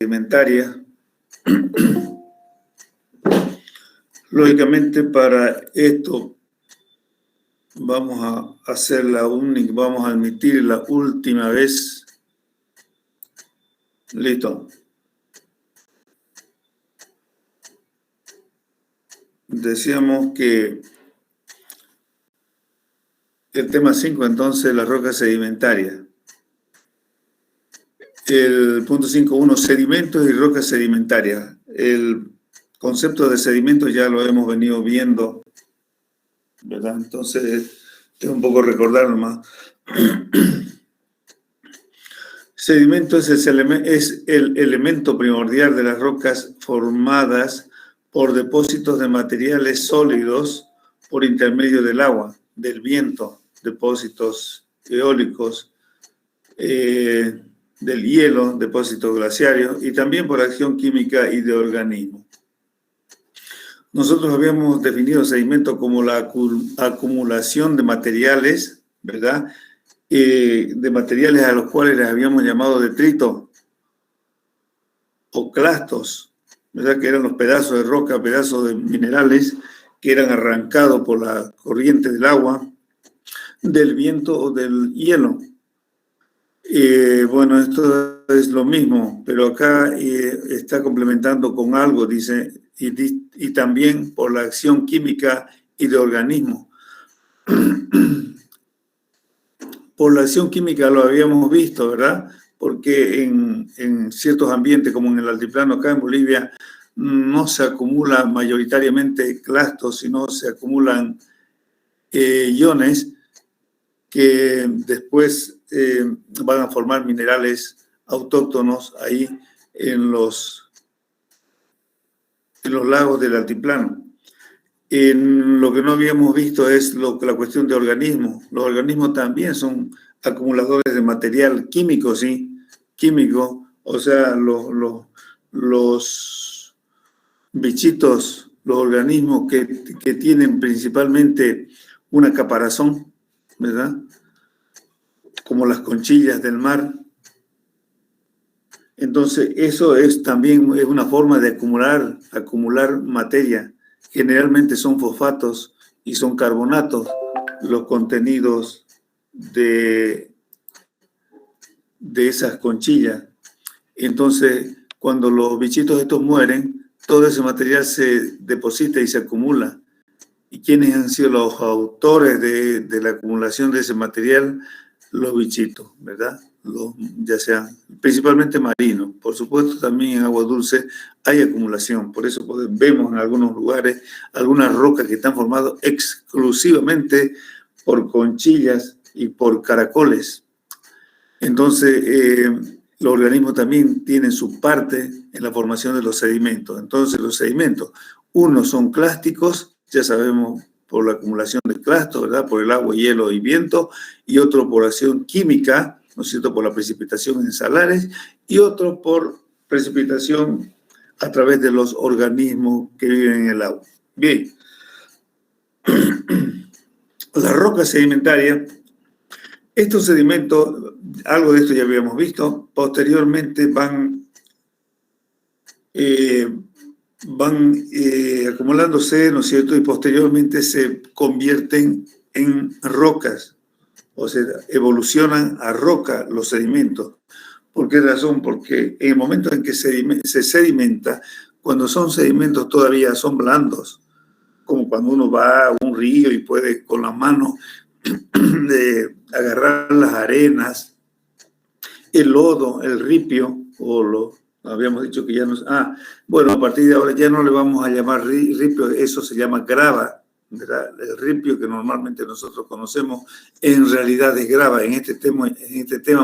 sedimentaria. Lógicamente, para esto vamos a hacer vamos a admitir la última vez. Listo. Decíamos que el tema 5, entonces, las rocas sedimentarias. El punto 5.1, sedimentos y rocas sedimentarias. El concepto de sedimentos ya lo hemos venido viendo, ¿verdad? Entonces, tengo un poco recordar nomás. Sedimento es el elemento primordial de las rocas formadas por depósitos de materiales sólidos por intermedio del agua, del viento, depósitos eólicos, del hielo, depósitos glaciarios, y también por acción química y de organismos. Nosotros habíamos definido sedimento como la acumulación de materiales, ¿verdad? De materiales a los cuales les habíamos llamado detrito o clastos, ¿verdad? Que eran los pedazos de roca, pedazos de minerales que eran arrancados por la corriente del agua, del viento o del hielo. Bueno, esto es lo mismo, pero acá está complementando con algo, dice, y también por la acción química y de organismos. Por la acción química lo habíamos visto, ¿verdad? Porque en ciertos ambientes, como en el altiplano acá en Bolivia, no se acumula mayoritariamente clastos, sino se acumulan iones que después van a formar minerales autóctonos ahí en los lagos del altiplano. Lo que no habíamos visto es la cuestión de organismos. Los organismos también son acumuladores de material químico, ¿sí? Químico, o sea, los bichitos, los organismos que tienen principalmente una caparazón, ¿verdad? Como las conchillas del mar. Entonces, eso también es una forma de acumular materia. Generalmente son fosfatos y son carbonatos los contenidos de esas conchillas. Entonces, cuando los bichitos estos mueren, todo ese material se deposita y se acumula. ¿Y quiénes han sido los autores de la acumulación de ese material? Los bichitos, ¿verdad? Ya sean principalmente marinos. Por supuesto, también en agua dulce hay acumulación. Por eso vemos en algunos lugares algunas rocas que están formadas exclusivamente por conchillas y por caracoles. Entonces, los organismos también tienen su parte en la formación de los sedimentos. Entonces, los sedimentos, unos son clásticos, ya sabemos, por la acumulación de clastos, ¿verdad? Por el agua, hielo y viento, y otro por acción química, ¿no es cierto?, por la precipitación en salares, y otro por precipitación a través de los organismos que viven en el agua. Bien. Las rocas sedimentarias, estos sedimentos, algo de esto ya habíamos visto, posteriormente van acumulándose, ¿no es cierto?, y posteriormente se convierten en rocas, o sea, evolucionan a roca los sedimentos. ¿Por qué razón? Porque en el momento en que se sedimenta, cuando son sedimentos todavía son blandos, como cuando uno va a un río y puede con las manos agarrar las arenas, el lodo, el ripio, habíamos dicho que ya no... bueno, a partir de ahora ya no le vamos a llamar ripio, eso se llama grava, ¿verdad? El ripio que normalmente nosotros conocemos, en realidad es grava. En este tema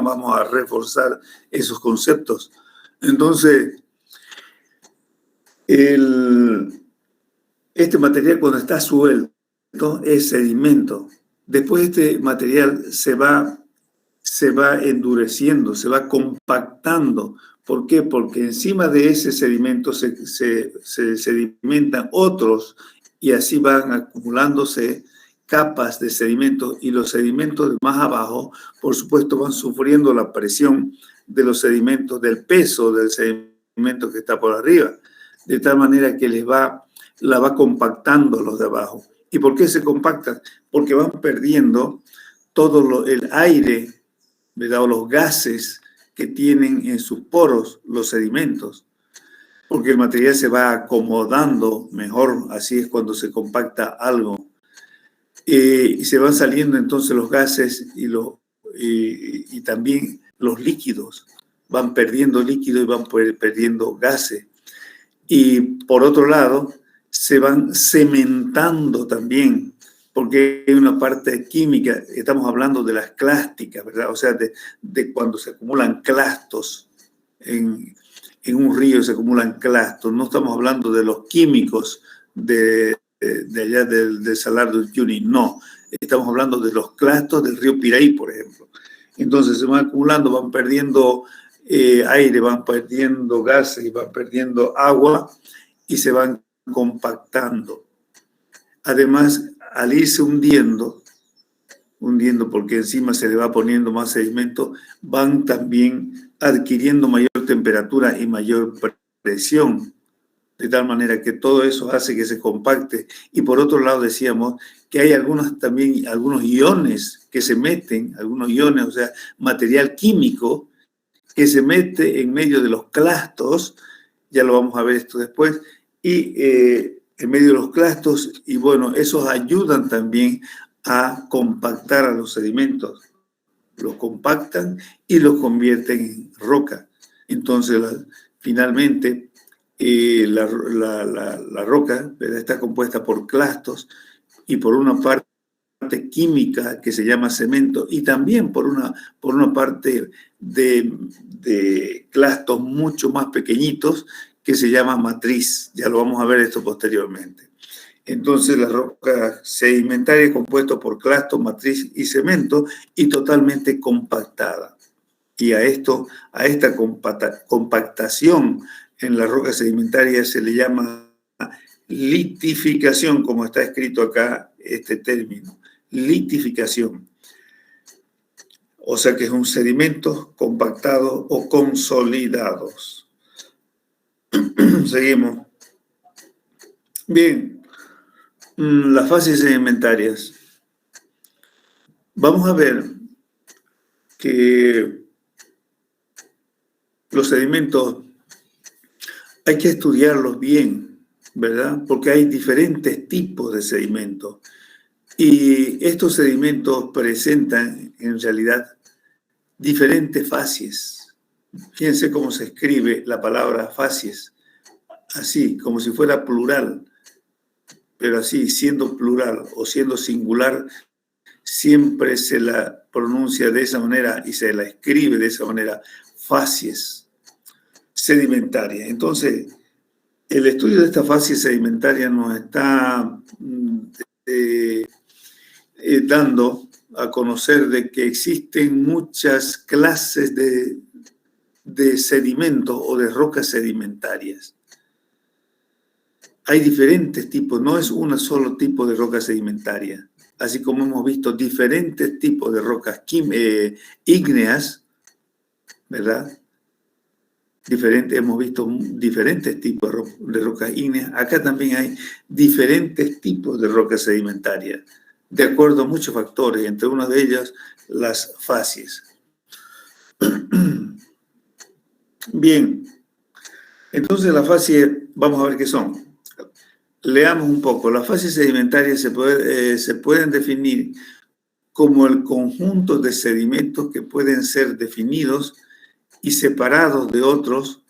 vamos a reforzar esos conceptos. Entonces, este material cuando está suelto es sedimento. Después este material se va endureciendo, se va compactando. ¿Por qué? Porque encima de ese sedimento se sedimentan otros y así van acumulándose capas de sedimentos, y los sedimentos de más abajo, por supuesto, van sufriendo la presión de los sedimentos, del peso del sedimento sedimento que está por arriba, de tal manera que la va compactando los de abajo. ¿Y por qué se compactan? Porque van perdiendo todo el aire, ¿verdad? O los gases que tienen en sus poros los sedimentos, porque el material se va acomodando mejor, así es cuando se compacta algo. Y se van saliendo entonces los gases y también los líquidos, van perdiendo líquido y van perdiendo gases. Y por otro lado, se van cementando también, porque hay una parte química, estamos hablando de las clásticas, ¿verdad? O sea, de cuando se acumulan clastos en un río, se acumulan clastos. No estamos hablando de los químicos de allá del Salar de Uyuni, no. Estamos hablando de los clastos del río Piraí, por ejemplo. Entonces se van acumulando, van perdiendo aire, van perdiendo gases y van perdiendo agua y se van compactando. Además, al irse hundiendo porque encima se le va poniendo más sedimento, van también adquiriendo mayor temperatura y mayor presión, de tal manera que todo eso hace que se compacte. Y por otro lado decíamos que hay algunos iones que se meten, algunos iones, o sea, material químico que se mete en medio de los clastos, ya lo vamos a ver esto después, y en medio de los clastos, y bueno, esos ayudan también a compactar a los sedimentos, los compactan y los convierten en roca. Entonces, finalmente, la roca, ¿verdad?, está compuesta por clastos y por una parte química que se llama cemento y también por una parte de clastos mucho más pequeñitos que se llama matriz. Ya lo vamos a ver esto posteriormente. Entonces la roca sedimentaria es compuesta por clastos, matriz y cemento y totalmente compactada. Y a esta compactación en la roca sedimentaria se le llama litificación, como está escrito acá este término, litificación. O sea que es un sedimento compactado o consolidados. Seguimos. Bien, las fases sedimentarias. Vamos a ver que los sedimentos hay que estudiarlos bien, ¿verdad? Porque hay diferentes tipos de sedimentos. Y estos sedimentos presentan en realidad diferentes facies. Fíjense cómo se escribe la palabra facies. Así, como si fuera plural, pero así, siendo plural o siendo singular, siempre se la pronuncia de esa manera y se la escribe de esa manera, facies sedimentarias. Entonces, el estudio de esta fase sedimentaria nos está dando a conocer de que existen muchas clases de sedimentos o de rocas sedimentarias. Hay diferentes tipos, no es un solo tipo de roca sedimentaria, así como hemos visto diferentes tipos de rocas ígneas, ¿verdad? Hemos visto diferentes tipos de rocas ígneas. Acá también hay diferentes tipos de rocas sedimentarias, de acuerdo a muchos factores, entre uno de ellos las facies. Bien, entonces las facies, vamos a ver qué son. Leamos un poco. Las fases sedimentarias se pueden definir como el conjunto de sedimentos que pueden ser definidos y separados de otros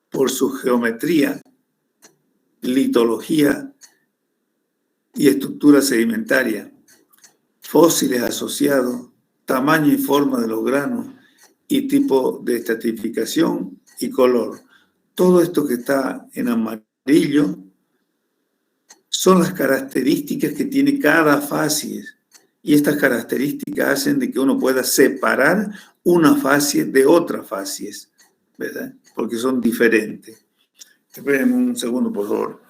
por su geometría, litología y estructura sedimentaria, fósiles asociados, tamaño y forma de los granos y tipo de estratificación y color. Todo esto que está en amarillo son las características que tiene cada facie. Y estas características hacen de que uno pueda separar una facie de otras facies, ¿verdad? Porque son diferentes. Esperen un segundo, por favor.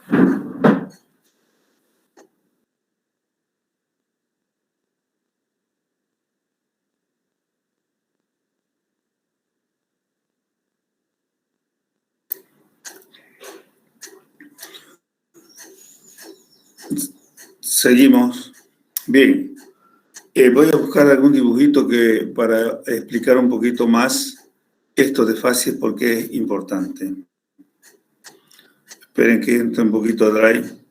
Seguimos. Bien. Voy a buscar algún dibujito para explicar un poquito más esto de facies porque es importante. Esperen que entre un poquito a Drive.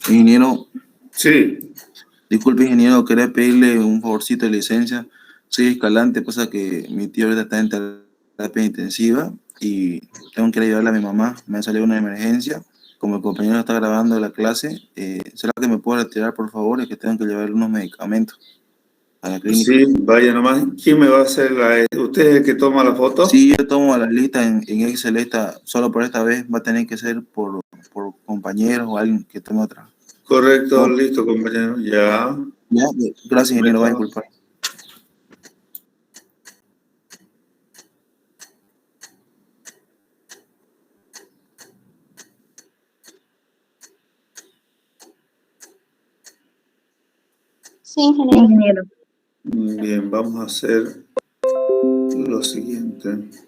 Ingeniero, Sí, disculpe, ingeniero, quería pedirle un favorcito de licencia. Soy Escalante, pasa que mi tío ahorita está en terapia intensiva y tengo que ir a ayudarle a mi mamá. Me ha salido una emergencia. Como el compañero está grabando la clase, ¿será que me puede retirar, por favor? Es que tengo que llevarle unos medicamentos a la clínica. sí, vaya nomás. ¿Quién me va a hacer ¿Usted es el que toma la foto? Sí, yo tomo la lista en Excel, solo por esta vez va a tener que ser por compañeros o alguien que tome otra. Correcto, No, listo, compañero. Ya. ya, gracias, ingeniero, va a disculpar. Sí, ingeniero. Bien, vamos a hacer lo siguiente.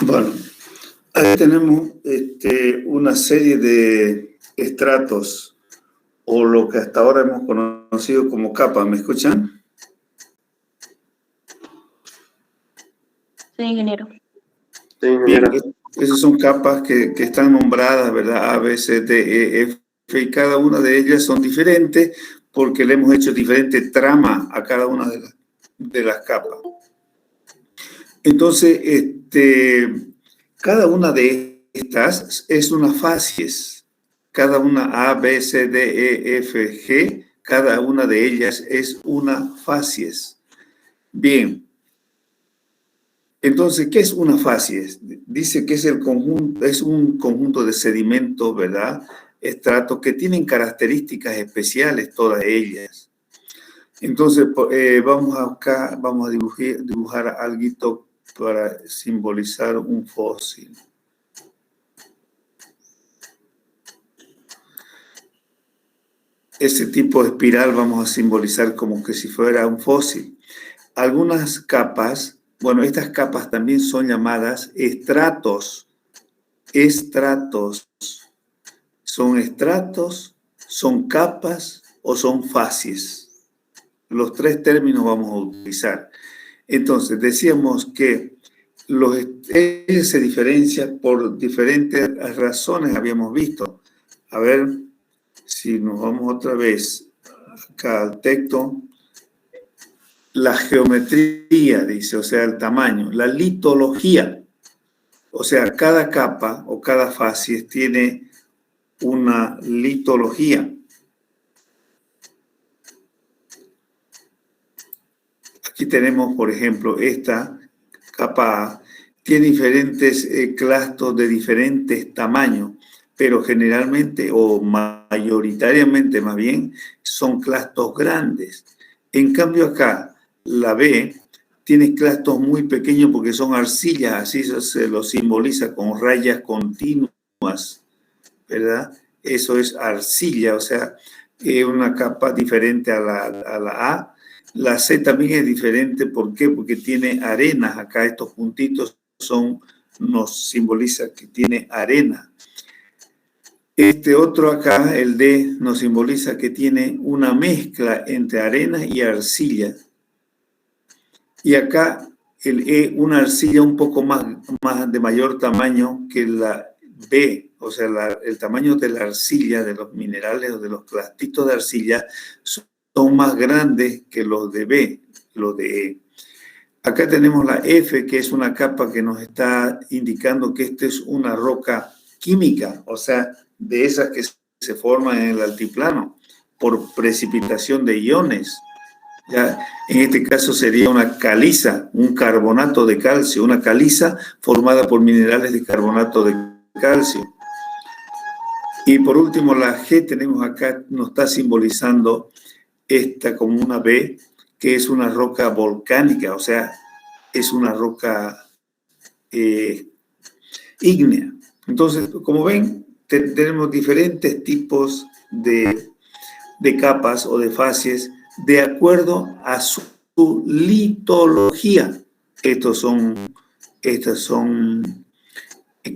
Bueno, ahí tenemos una serie de estratos o lo que hasta ahora hemos conocido como capas. ¿Me escuchan? Sí, ingeniero. Bien, esas son capas que están nombradas, ¿verdad? A, B, C, D, E, F, y cada una de ellas son diferentes porque le hemos hecho diferente trama a cada una de las capas. Entonces, cada una de estas es una facies. Cada una A, B, C, D, E, F, G, cada una de ellas es una facies. Bien. Entonces, ¿qué es una facies? Dice que es un conjunto de sedimentos, ¿verdad? Estratos que tienen características especiales, todas ellas. Entonces, vamos a dibujar algo para simbolizar un fósil. Ese tipo de espiral vamos a simbolizar como que si fuera un fósil. Algunas capas, bueno, estas capas también son llamadas estratos. Estratos. ¿Son estratos, son capas o son facies? Los tres términos vamos a utilizar. Entonces, decíamos que ellos se diferencian por diferentes razones, habíamos visto. A ver si nos vamos otra vez acá al texto. La geometría, dice, o sea, el tamaño. La litología, o sea, cada capa o cada facies tiene una litología. Aquí tenemos, por ejemplo, esta capa A, tiene diferentes clastos de diferentes tamaños, pero generalmente o mayoritariamente más bien son clastos grandes. En cambio acá, la B tiene clastos muy pequeños porque son arcillas, así se lo simboliza con rayas continuas, ¿verdad? Eso es arcilla, o sea, una capa diferente a la A. La C también es diferente, ¿por qué? Porque tiene arenas, acá estos puntitos nos simboliza que tiene arena. Este otro acá, el D, nos simboliza que tiene una mezcla entre arena y arcilla. Y acá el E, una arcilla un poco más de mayor tamaño que la B, o sea, el tamaño de la arcilla, de los minerales o de los clastitos de arcilla son más grandes que los de B, los de E. Acá tenemos la F, que es una capa que nos está indicando que esta es una roca química, o sea, de esas que se forman en el altiplano por precipitación de iones. Ya, en este caso sería una caliza, un carbonato de calcio, una caliza formada por minerales de carbonato de calcio. Y por último, la G tenemos acá, nos está simbolizando esta como una B, que es una roca volcánica, o sea, es una roca ígnea. Entonces, como ven, tenemos diferentes tipos de capas o de facies de acuerdo a su litología. Estas son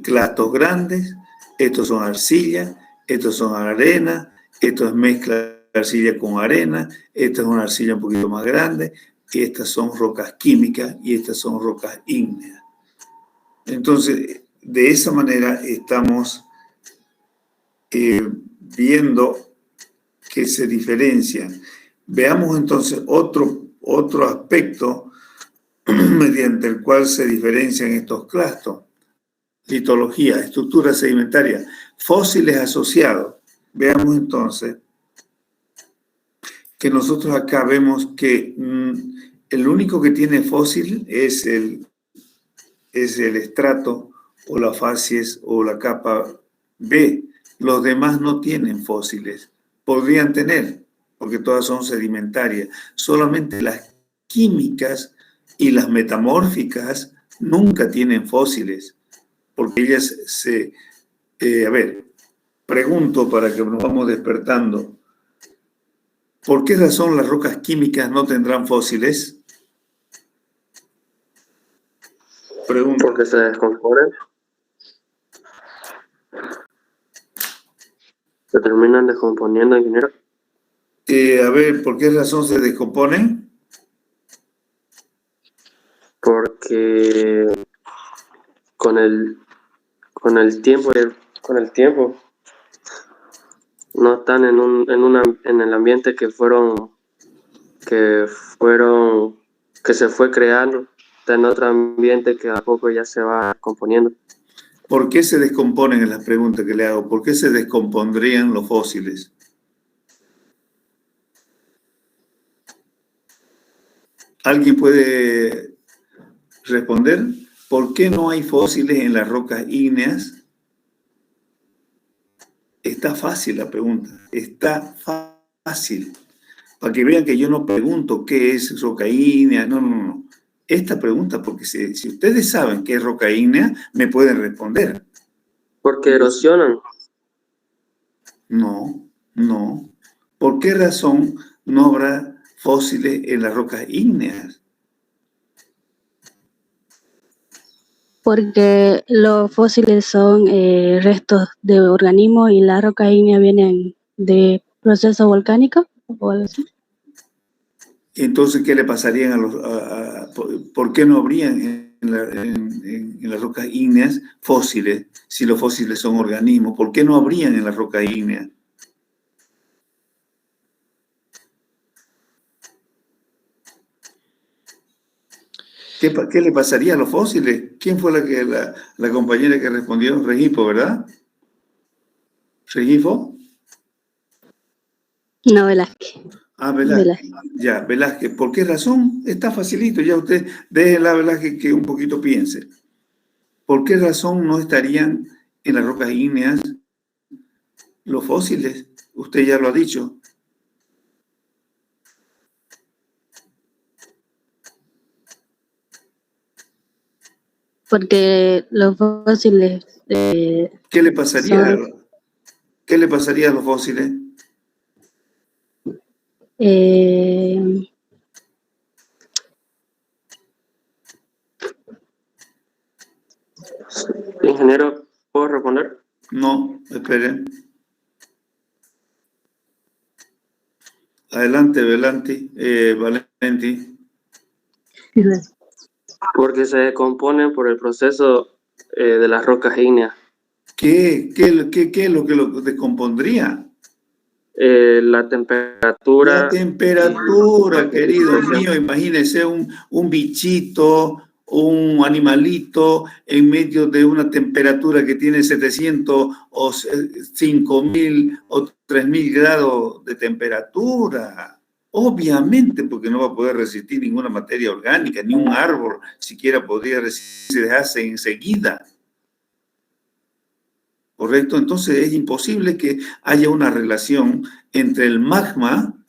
clastos grandes, estos son arcilla, estos son arena, esto es mezcla de arcilla con arena, esta es una arcilla un poquito más grande, y estas son rocas químicas y estas son rocas ígneas. Entonces, de esa manera estamos viendo que se diferencian. Veamos entonces otro aspecto mediante el cual se diferencian estos clastos. Litología, estructura sedimentaria, fósiles asociados. Veamos entonces que nosotros acá vemos que el único que tiene fósil es el estrato o la facies o la capa B. Los demás no tienen fósiles. Podrían tener, porque todas son sedimentarias. Solamente las químicas y las metamórficas nunca tienen fósiles, porque ellas pregunto para que nos vamos despertando. ¿Por qué razón las rocas químicas no tendrán fósiles? Pregunta. Porque se descomponen. Se terminan descomponiendo, ingeniero. A ver, ¿por qué razón se descomponen? Porque con el tiempo no están en el ambiente que se fue creando. Está en otro ambiente que a poco ya se va componiendo. ¿Por qué se descomponen? Es la pregunta que le hago. ¿Por qué se descompondrían los fósiles? ¿Alguien puede responder? ¿Por qué no hay fósiles en las rocas ígneas? Está fácil la pregunta. Está fácil. Para que vean que yo no pregunto qué es roca ígnea. No. Esta pregunta, porque si ustedes saben qué es roca ígnea, me pueden responder. Porque erosionan. No. ¿Por qué razón no habrá fósiles en las rocas ígneas? Porque los fósiles son restos de organismos y las rocas ígneas vienen de procesos volcánicos o algo así. Entonces, ¿qué le pasarían a los... ¿por qué no habrían en las rocas ígneas fósiles si los fósiles son organismos? ¿Por qué no habrían en las rocas ígneas? ¿Qué le pasaría a los fósiles? ¿Quién fue la compañera que respondió? Regifo, ¿verdad? ¿Regifo? No, Velázquez. Ah, Velázquez. Ya, Velázquez. ¿Por qué razón? Está facilito. Ya usted déjela a Velázquez que un poquito piense. ¿Por qué razón no estarían en las rocas ígneas los fósiles? Usted ya lo ha dicho. Porque los fósiles... ¿Qué le pasaría a los fósiles? Ingeniero, ¿puedo responder? No, esperen. Adelante, Valenti. Porque se descomponen por el proceso de las rocas ígneas. ¿Qué es lo que lo descompondría? La temperatura. La temperatura, querido mío, imagínese un bichito, un animalito en medio de una temperatura que tiene 700 o 5000 o 3000 grados de temperatura. Obviamente, porque no va a poder resistir ninguna materia orgánica, ni un árbol siquiera podría resistir, se deshace enseguida. ¿Correcto? Entonces es imposible que haya una relación entre el magma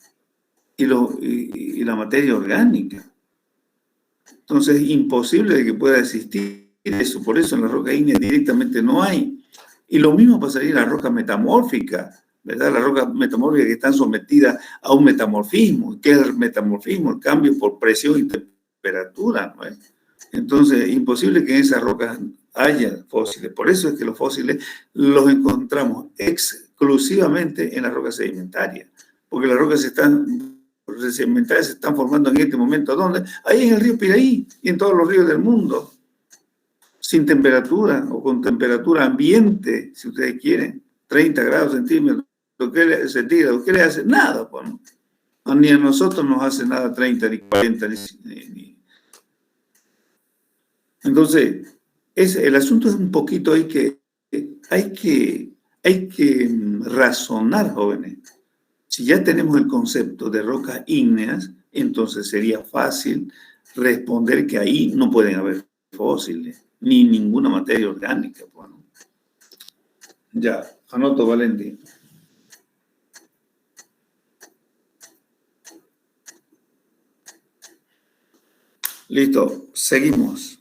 y la materia orgánica. Entonces es imposible que pueda existir eso. Por eso en la roca ígnea directamente no hay. Y lo mismo pasaría en la roca metamórfica, ¿verdad? Las rocas metamórficas que están sometidas a un metamorfismo. ¿Qué es el metamorfismo? El cambio por presión y temperatura, ¿no es? Entonces es imposible que en esas rocas haya fósiles. Por eso es que los fósiles los encontramos exclusivamente en las rocas sedimentarias. Porque las rocas sedimentarias se están formando en este momento. ¿Dónde? Ahí en el río Piraí y en todos los ríos del mundo. Sin temperatura o con temperatura ambiente, si ustedes quieren. 30 grados centígrados. ¿Qué le hace? Nada, pues, ¿no? Ni a nosotros nos hace nada 30, ni 40, ni. Entonces, el asunto es un poquito, hay que razonar, jóvenes. Si ya tenemos el concepto de rocas ígneas, entonces sería fácil responder que ahí no pueden haber fósiles, ni ninguna materia orgánica. Bueno, ya, anoto, Valentín. Listo, seguimos.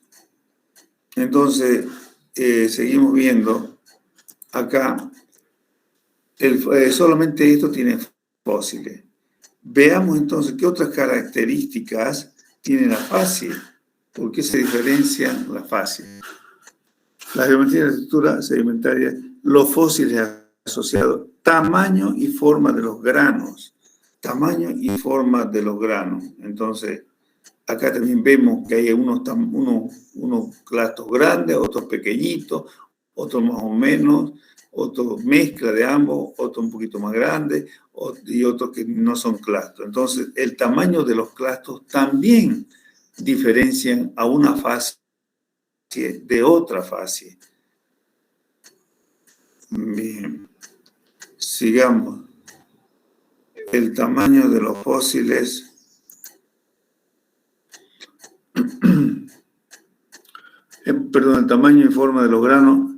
Entonces, seguimos viendo acá, solamente esto tiene fósiles. Veamos entonces qué otras características tiene la fase. ¿Por qué se diferencian las facies? La geometría de la estructura sedimentaria, los fósiles asociados, tamaño y forma de los granos. Tamaño y forma de los granos. Entonces, acá también vemos que hay unos clastos grandes, otros pequeñitos, otros más o menos, otros mezcla de ambos, otros un poquito más grandes y otros que no son clastos. Entonces, el tamaño de los clastos también diferencian a una fase de otra fase. Bien, sigamos. El tamaño de los fósiles. Perdón, el tamaño y forma de los granos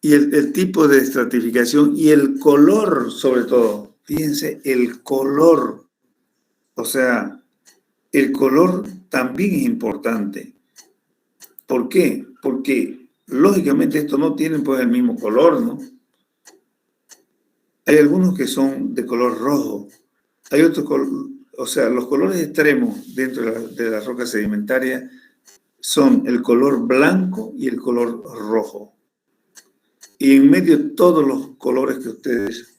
y el tipo de estratificación y el color, sobre todo. Fíjense, el color. O sea, el color también es importante. ¿Por qué? Porque, lógicamente, estos no tienen pues el mismo color, ¿no? Hay algunos que son de color rojo. Hay otros, o sea, los colores extremos dentro de la roca sedimentaria son el color blanco y el color rojo. Y en medio todos los colores que ustedes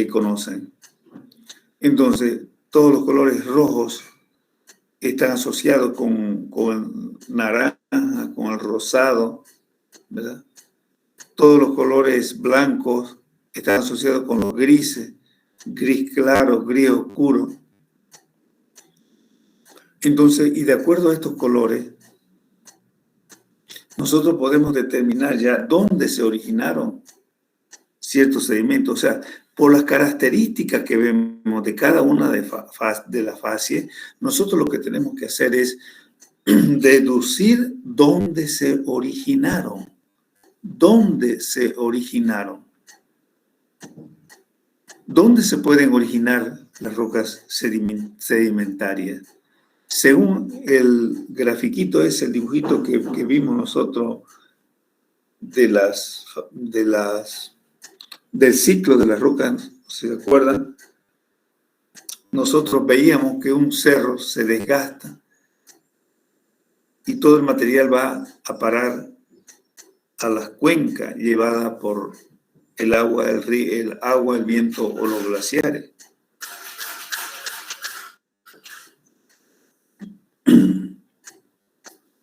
conocen. Entonces, todos los colores rojos están asociados con el naranja, con el rosado, ¿verdad? Todos los colores blancos están asociados con los grises, gris claro, gris oscuro. Entonces, y de acuerdo a estos colores, nosotros podemos determinar ya dónde se originaron ciertos sedimentos. O sea, por las características que vemos de cada una de las facies, nosotros lo que tenemos que hacer es deducir dónde se originaron. ¿Dónde se originaron? ¿Dónde se pueden originar las rocas sedimentarias? Según el grafiquito, es el dibujito que vimos nosotros del ciclo de las rocas, ¿se acuerdan? Nosotros veíamos que un cerro se desgasta y todo el material va a parar a las cuencas llevada por el agua, el viento o los glaciares.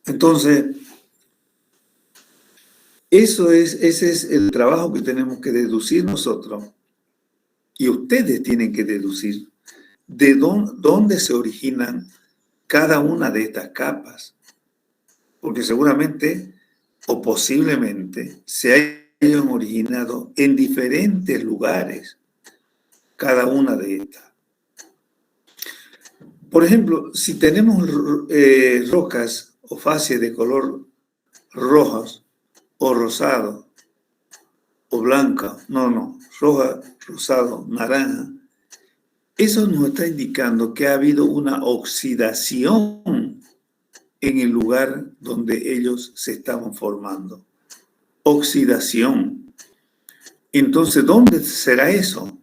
Entonces, ese es el trabajo que tenemos que deducir nosotros. Y ustedes tienen que deducir de dónde se originan cada una de estas capas. Porque seguramente o posiblemente se hayan originado en diferentes lugares cada una de estas. Por ejemplo, si tenemos rocas o facies de color rojos o rosado o blanca, roja, rosado, naranja, eso nos está indicando que ha habido una oxidación en el lugar donde ellos se estaban formando. Oxidación. Entonces, ¿dónde será eso?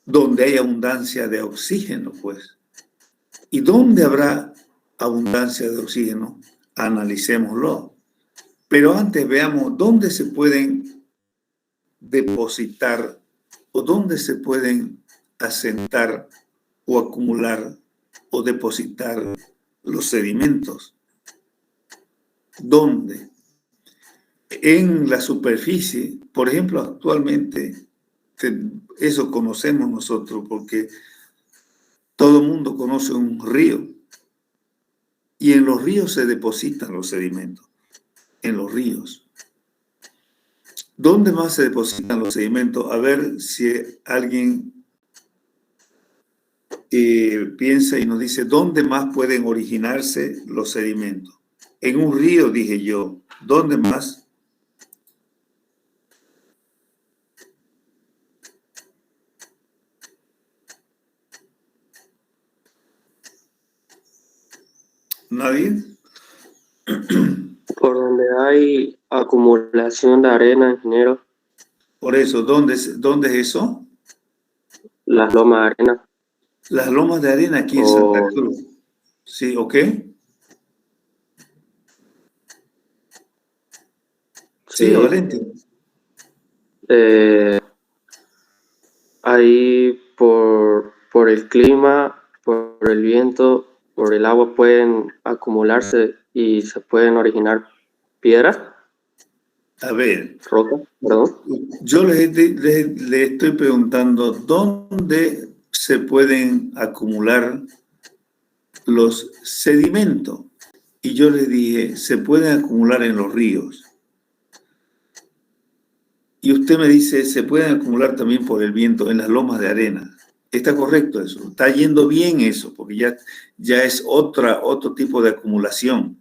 Donde hay abundancia de oxígeno, pues. ¿Y dónde habrá abundancia de oxígeno? Analicémoslo. Pero antes veamos dónde se pueden depositar o dónde se pueden asentar o acumular o depositar los sedimentos. ¿Dónde? En la superficie. Por ejemplo, actualmente, eso conocemos nosotros porque todo el mundo conoce un río. Y en los ríos se depositan los sedimentos. En los ríos. ¿Dónde más se depositan los sedimentos? A ver si alguien piensa y nos dice, ¿dónde más pueden originarse los sedimentos? En un río, dije yo. ¿Dónde más? ¿Nadie? Por donde hay acumulación de arena, ingeniero. Por eso, ¿dónde es eso? Las lomas de arena. Las lomas de arena aquí en Santa Cruz. ¿Sí? ¿Ok? Sí, Valente. Ahí por el clima, por el viento, por el agua pueden acumularse y se pueden originar piedras, A ver, rocas, perdón. yo le estoy preguntando dónde se pueden acumular los sedimentos. Y yo les dije, se pueden acumular en los ríos. Y usted me dice, se pueden acumular también por el viento en las lomas de arena. Está correcto eso, está yendo bien eso, porque ya es otro tipo de acumulación.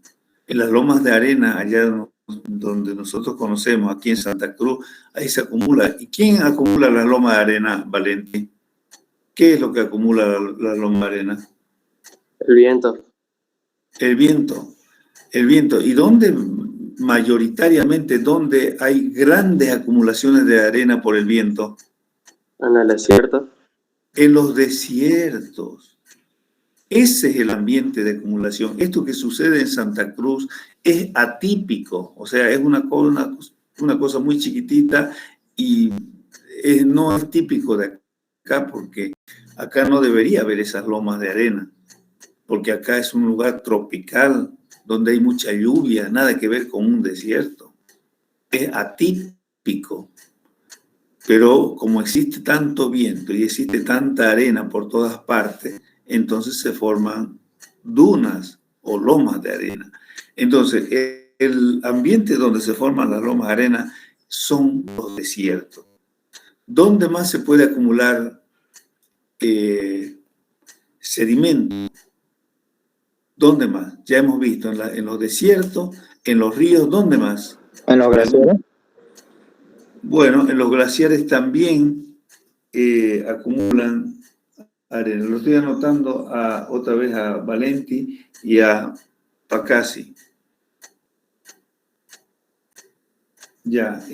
En las lomas de arena, allá donde nosotros conocemos, aquí en Santa Cruz, ahí se acumula. ¿Y quién acumula las lomas de arena, Valentín? ¿Qué es lo que acumula la loma de arena? El viento, El viento. El viento. ¿Y dónde mayoritariamente, dónde hay grandes acumulaciones de arena por el viento? en el desierto. En los desiertos. Ese es el ambiente de acumulación. Esto que sucede en Santa Cruz es atípico, o sea, es una cosa muy chiquitita y no es típico de acá, porque acá no debería haber esas lomas de arena, porque acá es un lugar tropical donde hay mucha lluvia, nada que ver con un desierto. Es atípico. Pero como existe tanto viento y existe tanta arena por todas partes, entonces se forman dunas o lomas de arena. Entonces, el ambiente donde se forman las lomas de arena son los desiertos. ¿Dónde más se puede acumular sedimento? ¿Dónde más? Ya hemos visto en los desiertos, en los ríos, ¿dónde más? En los glaciares. Bueno, en los glaciares también acumulan arena. Lo estoy anotando otra vez a Valenti y a Pacassi. Ya,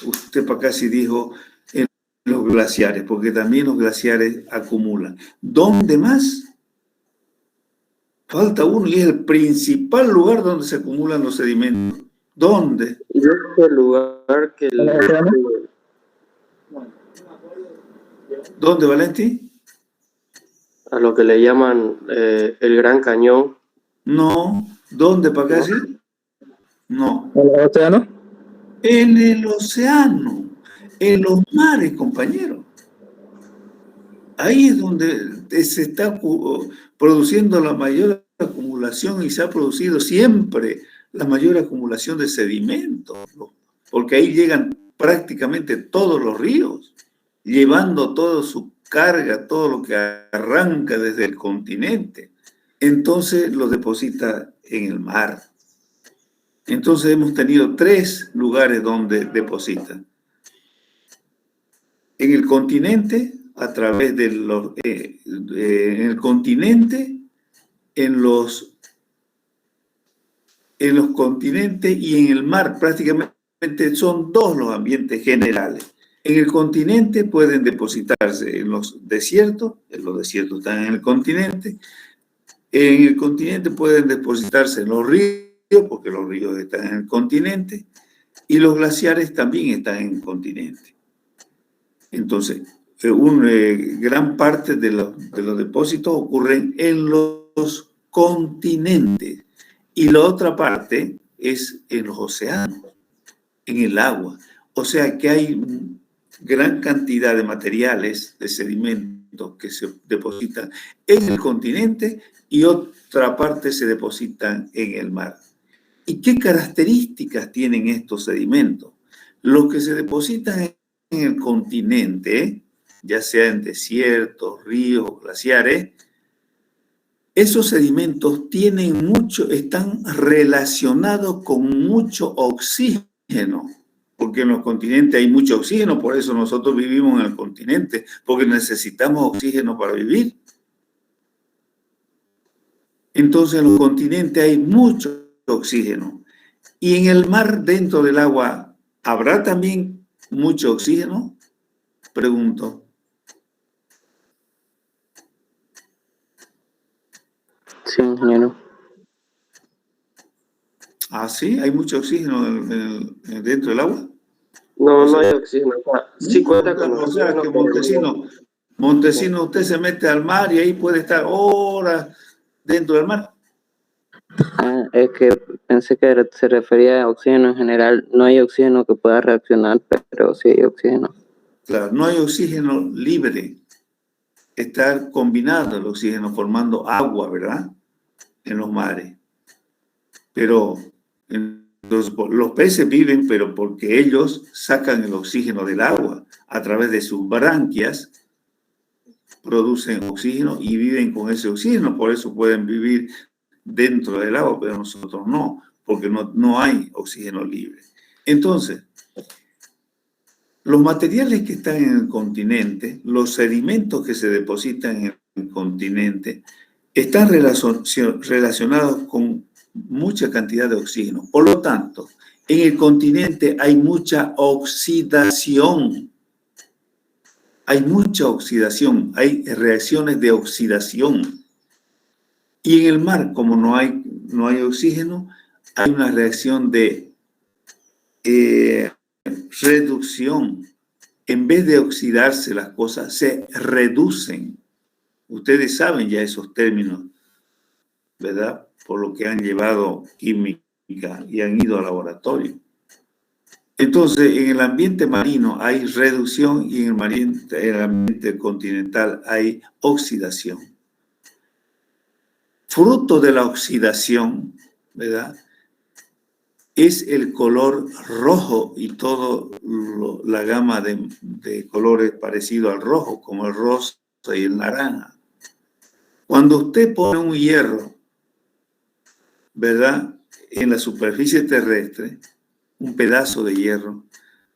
usted Pacassi dijo en los glaciares, porque también los glaciares acumulan. ¿Dónde más? Falta uno y es el principal lugar donde se acumulan los sedimentos. ¿Dónde? Y es el lugar que ¿Dónde, Valenti? a lo que le llaman el Gran Cañón. No. ¿Dónde, Pacassi? No. ¿En el océano? En el océano, en los mares, compañeros. Ahí es donde se está produciendo la mayor acumulación y se ha producido siempre la mayor acumulación de sedimentos, ¿no? Porque ahí llegan prácticamente todos los ríos, llevando toda su carga, todo lo que arranca desde el continente. Entonces lo deposita en el mar. Entonces hemos tenido 3 lugares donde depositan. En el continente, a través de en el continente, en los continentes y en el mar, prácticamente son 2 los ambientes generales. En el continente pueden depositarse en los desiertos están en el continente pueden depositarse en los ríos, porque los ríos están en el continente, y los glaciares también están en el continente. Entonces, gran parte de los depósitos ocurren en los continentes y la otra parte es en los océanos, en el agua. O sea que hay gran cantidad de materiales, de sedimentos que se depositan en el continente y otra parte se depositan en el mar. ¿Y qué características tienen estos sedimentos? Los que se depositan en el continente, ya sea en desiertos, ríos o glaciares, esos sedimentos están relacionados con mucho oxígeno, porque en los continentes hay mucho oxígeno, por eso nosotros vivimos en el continente, porque necesitamos oxígeno para vivir. Entonces en los continentes hay mucho oxígeno. Y en el mar, dentro del agua, ¿habrá también mucho oxígeno? Pregunto. Sí, ingeniero. Ah, sí, hay mucho oxígeno dentro del agua. No, O sea, no hay oxígeno. O sea, sí cuenta con o sea, oxígeno, que pero Montesino, usted se mete al mar y ahí puede estar horas dentro del mar. Es que pensé que se refería a oxígeno en general. No hay oxígeno que pueda reaccionar, pero sí hay oxígeno. Claro, no hay oxígeno libre. Está combinado el oxígeno formando agua, ¿verdad? En los mares. Pero los peces viven, pero porque ellos sacan el oxígeno del agua a través de sus branquias, producen oxígeno y viven con ese oxígeno. Por eso pueden vivir dentro del agua, pero nosotros no, porque no hay oxígeno libre. Entonces, los materiales que están en el continente, los sedimentos que se depositan en el continente, están relacionados con mucha cantidad de oxígeno. Por lo tanto, en el continente hay mucha oxidación. Hay mucha oxidación, hay reacciones de oxidación. Y en el mar, como no hay oxígeno, hay una reacción de reducción. En vez de oxidarse las cosas, se reducen. Ustedes saben ya esos términos, ¿verdad? Por lo que han llevado química y han ido al laboratorio. Entonces, en el ambiente marino hay reducción y en el ambiente continental hay oxidación. Fruto de la oxidación, ¿verdad?, es el color rojo y toda la gama de colores parecido al rojo, como el rosa y el naranja. Cuando usted pone un hierro, ¿verdad?, en la superficie terrestre, un pedazo de hierro,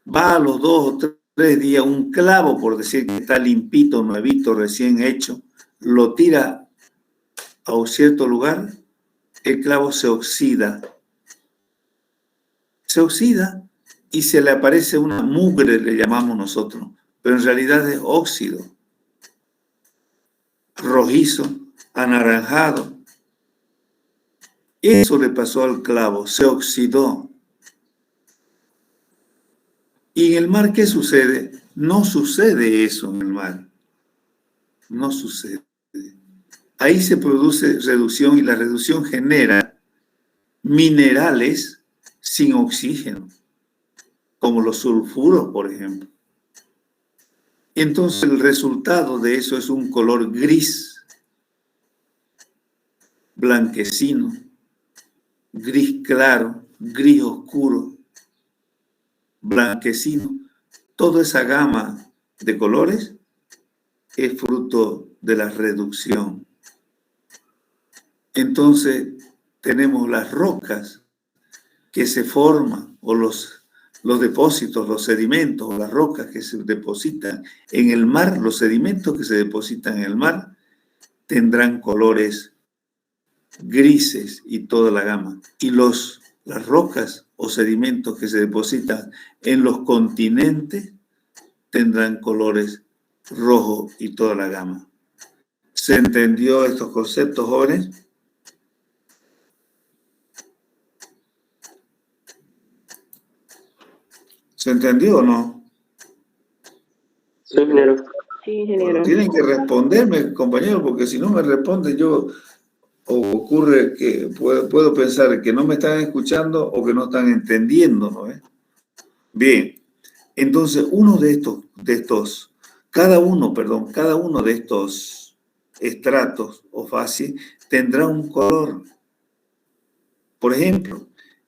va a los 2 o 3 días, un clavo, por decir que está limpito, nuevito, recién hecho, lo tira a un cierto lugar, el clavo se oxida. Se oxida y se le aparece una mugre, le llamamos nosotros, pero en realidad es óxido, rojizo, anaranjado. Eso le pasó al clavo, se oxidó. ¿Y en el mar qué sucede? No sucede eso en el mar. No sucede. Ahí se produce reducción y la reducción genera minerales sin oxígeno, como los sulfuros, por ejemplo. Entonces el resultado de eso es un color gris, blanquecino, gris claro, gris oscuro, blanquecino. Toda esa gama de colores es fruto de la reducción. Entonces tenemos las rocas que se forman, o los depósitos, los sedimentos, las rocas que se depositan en el mar, los sedimentos que se depositan en el mar tendrán colores grises y toda la gama. Y las rocas o sedimentos que se depositan en los continentes tendrán colores rojos y toda la gama. ¿Se entendió estos conceptos, jóvenes? ¿Se entendió o no? sí, ingeniero. Sí, ingeniero. Bueno, tienen que responderme, compañeros, porque si no me responden yo, o ocurre que puedo pensar que no me están escuchando o que no están entendiendo, ¿no? Bien, entonces cada uno de estos estratos o facies tendrá un color. Por ejemplo,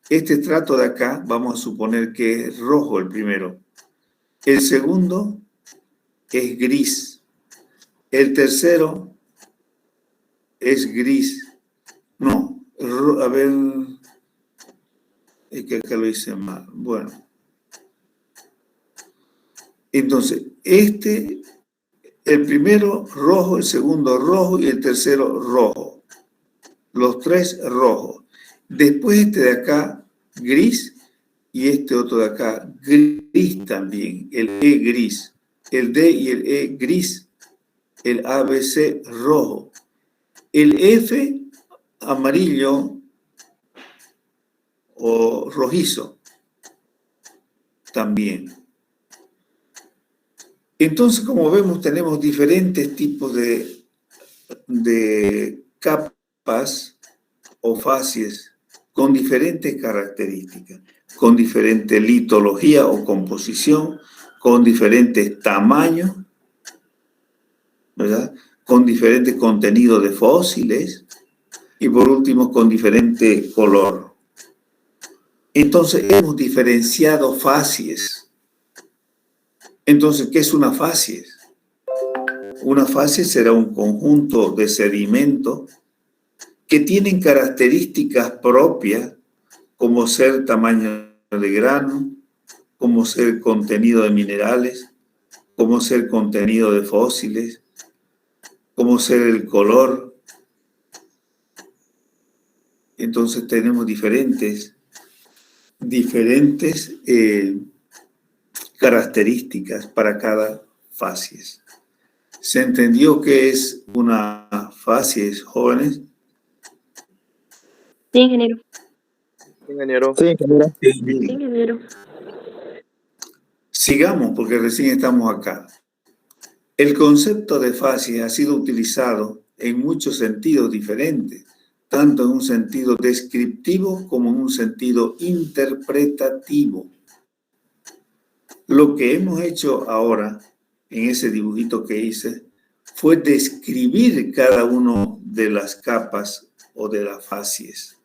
este estrato de acá, vamos a suponer que es rojo el primero. El segundo es gris. El tercero es gris. No, a ver, es que acá lo hice mal. Bueno. Entonces, el primero rojo, el segundo rojo y el tercero rojo. Los tres rojos. Después este de acá, gris, y este otro de acá, gris también, el E gris. El D y el E gris, el ABC rojo. El F amarillo o rojizo también. Entonces, como vemos, tenemos diferentes tipos de capas o facies con diferentes características, con diferente litología o composición, con diferentes tamaños, ¿verdad? Con diferente contenido de fósiles y por último con diferente color. Entonces hemos diferenciado facies. Entonces, ¿qué es una facie? Una facie será un conjunto de sedimentos que tienen características propias, como ser tamaño de grano, como ser contenido de minerales, como ser contenido de fósiles, como ser el color. Entonces tenemos diferentes características para cada facies. ¿Se entendió qué es una facies, jóvenes? Sí, ingeniero. Ingeniero. Sí, ingeniero. Sí, ingeniero. Sigamos, porque recién estamos acá. El concepto de facies ha sido utilizado en muchos sentidos diferentes, tanto en un sentido descriptivo como en un sentido interpretativo. Lo que hemos hecho ahora, en ese dibujito que hice, fue describir cada una de las capas o de las facies.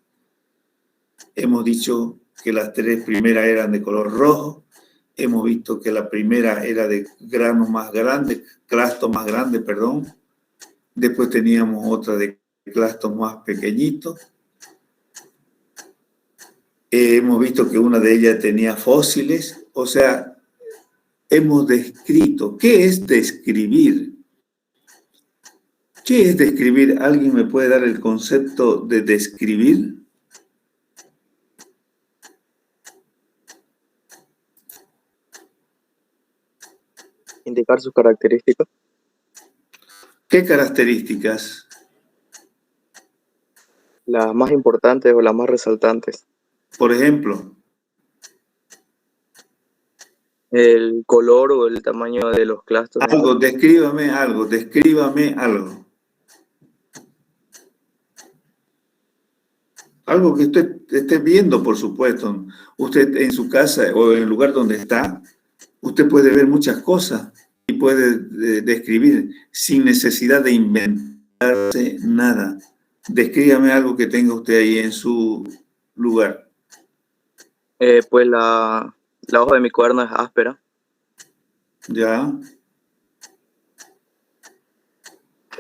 Hemos dicho que las tres primeras eran de color rojo. Hemos visto que la primera era de grano más grande, clasto más grande, perdón. Después teníamos otra de clastos más pequeñitos. Hemos visto que una de ellas tenía fósiles. O sea, hemos descrito. ¿Qué es describir? ¿Qué es describir? ¿Alguien me puede dar el concepto de describir? Indicar sus características. ¿Qué características? Las más importantes o las más resaltantes. Por ejemplo, El color o el tamaño de los clastos. descríbame algo. Algo que usted esté viendo, por supuesto. Usted en su casa o en el lugar donde está, usted puede ver muchas cosas y puede describir sin necesidad de inventarse nada. Descríbame algo que tenga usted ahí en su lugar. Pues la hoja de mi cuaderno es áspera. ¿Ya?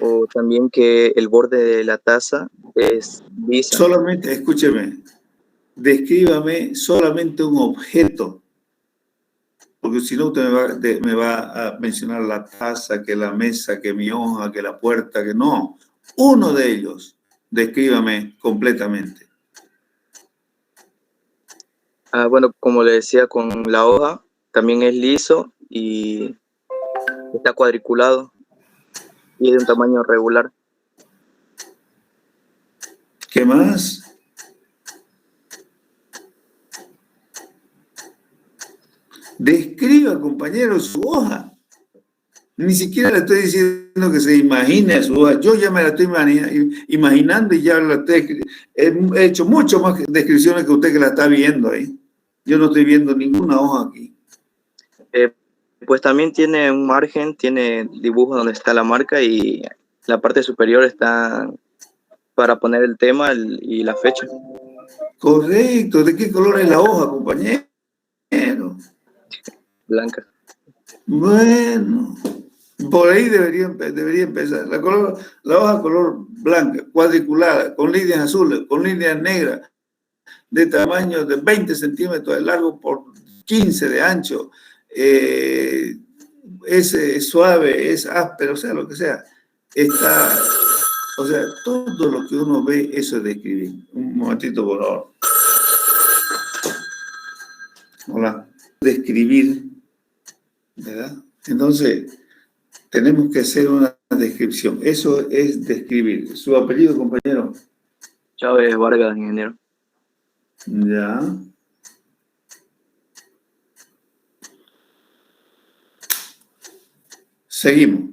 O también que el borde de la taza es lisa. Solamente, escúcheme, descríbame solamente un objeto, porque si no usted me va a mencionar la taza, que la mesa, que mi hoja, que la puerta, que no. Uno de ellos, descríbame completamente. Bueno, como le decía, con la hoja también es liso y está cuadriculado y es de un tamaño regular. ¿Qué más? Describa, compañero, su hoja. Ni siquiera le estoy diciendo que se imagine su hoja. Yo ya me la estoy imaginando y ya he hecho mucho más descripciones que usted que la está viendo ahí. Yo no estoy viendo ninguna hoja aquí. Pues también tiene un margen, tiene dibujos donde está la marca y la parte superior está para poner el tema y la fecha. Correcto. ¿De qué color es la hoja, compañero? Blanca. Bueno, por ahí debería empezar. La hoja color blanca, cuadriculada, con líneas azules, con líneas negras, de tamaño de 20 centímetros de largo por 15 de ancho. Es suave, es áspero, o sea, lo que sea. O sea, todo lo que uno ve, eso es describir. Un momentito, por favor. Hola. Describir, ¿verdad? Entonces, tenemos que hacer una descripción. Eso es describir. ¿Su apellido, compañero? Chávez Vargas, ingeniero. Ya. Seguimos.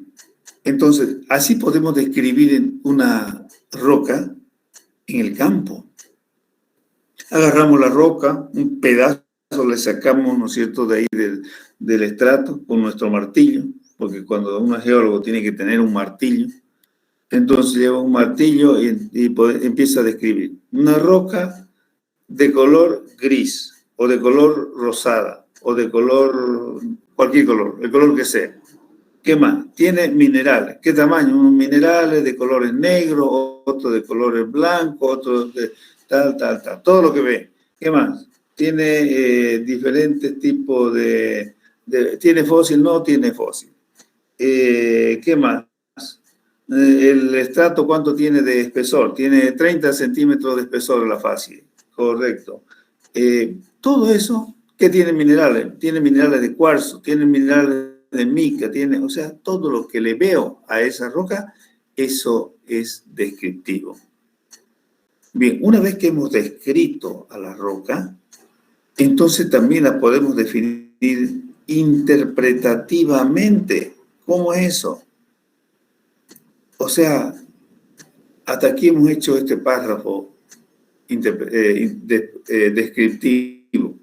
Entonces, así podemos describir una roca en el campo. Agarramos la roca, un pedazo le sacamos, ¿no es cierto?, de ahí del estrato con nuestro martillo, porque cuando uno es geólogo tiene que tener un martillo. Entonces lleva un martillo y empieza a describir una roca de color gris, o de color rosada, o de color, cualquier color, el color que sea. ¿Qué más? Tiene minerales. ¿Qué tamaño? Unos minerales de colores negros, otros de colores blancos, otros de tal. Todo lo que ve. ¿Qué más? Tiene diferentes tipos de... ¿Tiene fósil? No tiene fósil. ¿Qué más? El estrato, ¿cuánto tiene de espesor? Tiene 30 centímetros de espesor la fase. Correcto. Todo eso, ¿qué tiene minerales? Tiene minerales de cuarzo, tiene minerales de mica, o sea, todo lo que le veo a esa roca, eso es descriptivo. Bien, una vez que hemos descrito a la roca, entonces también la podemos definir interpretativamente. ¿Cómo es eso? O sea, hasta aquí hemos hecho este párrafo descriptivo.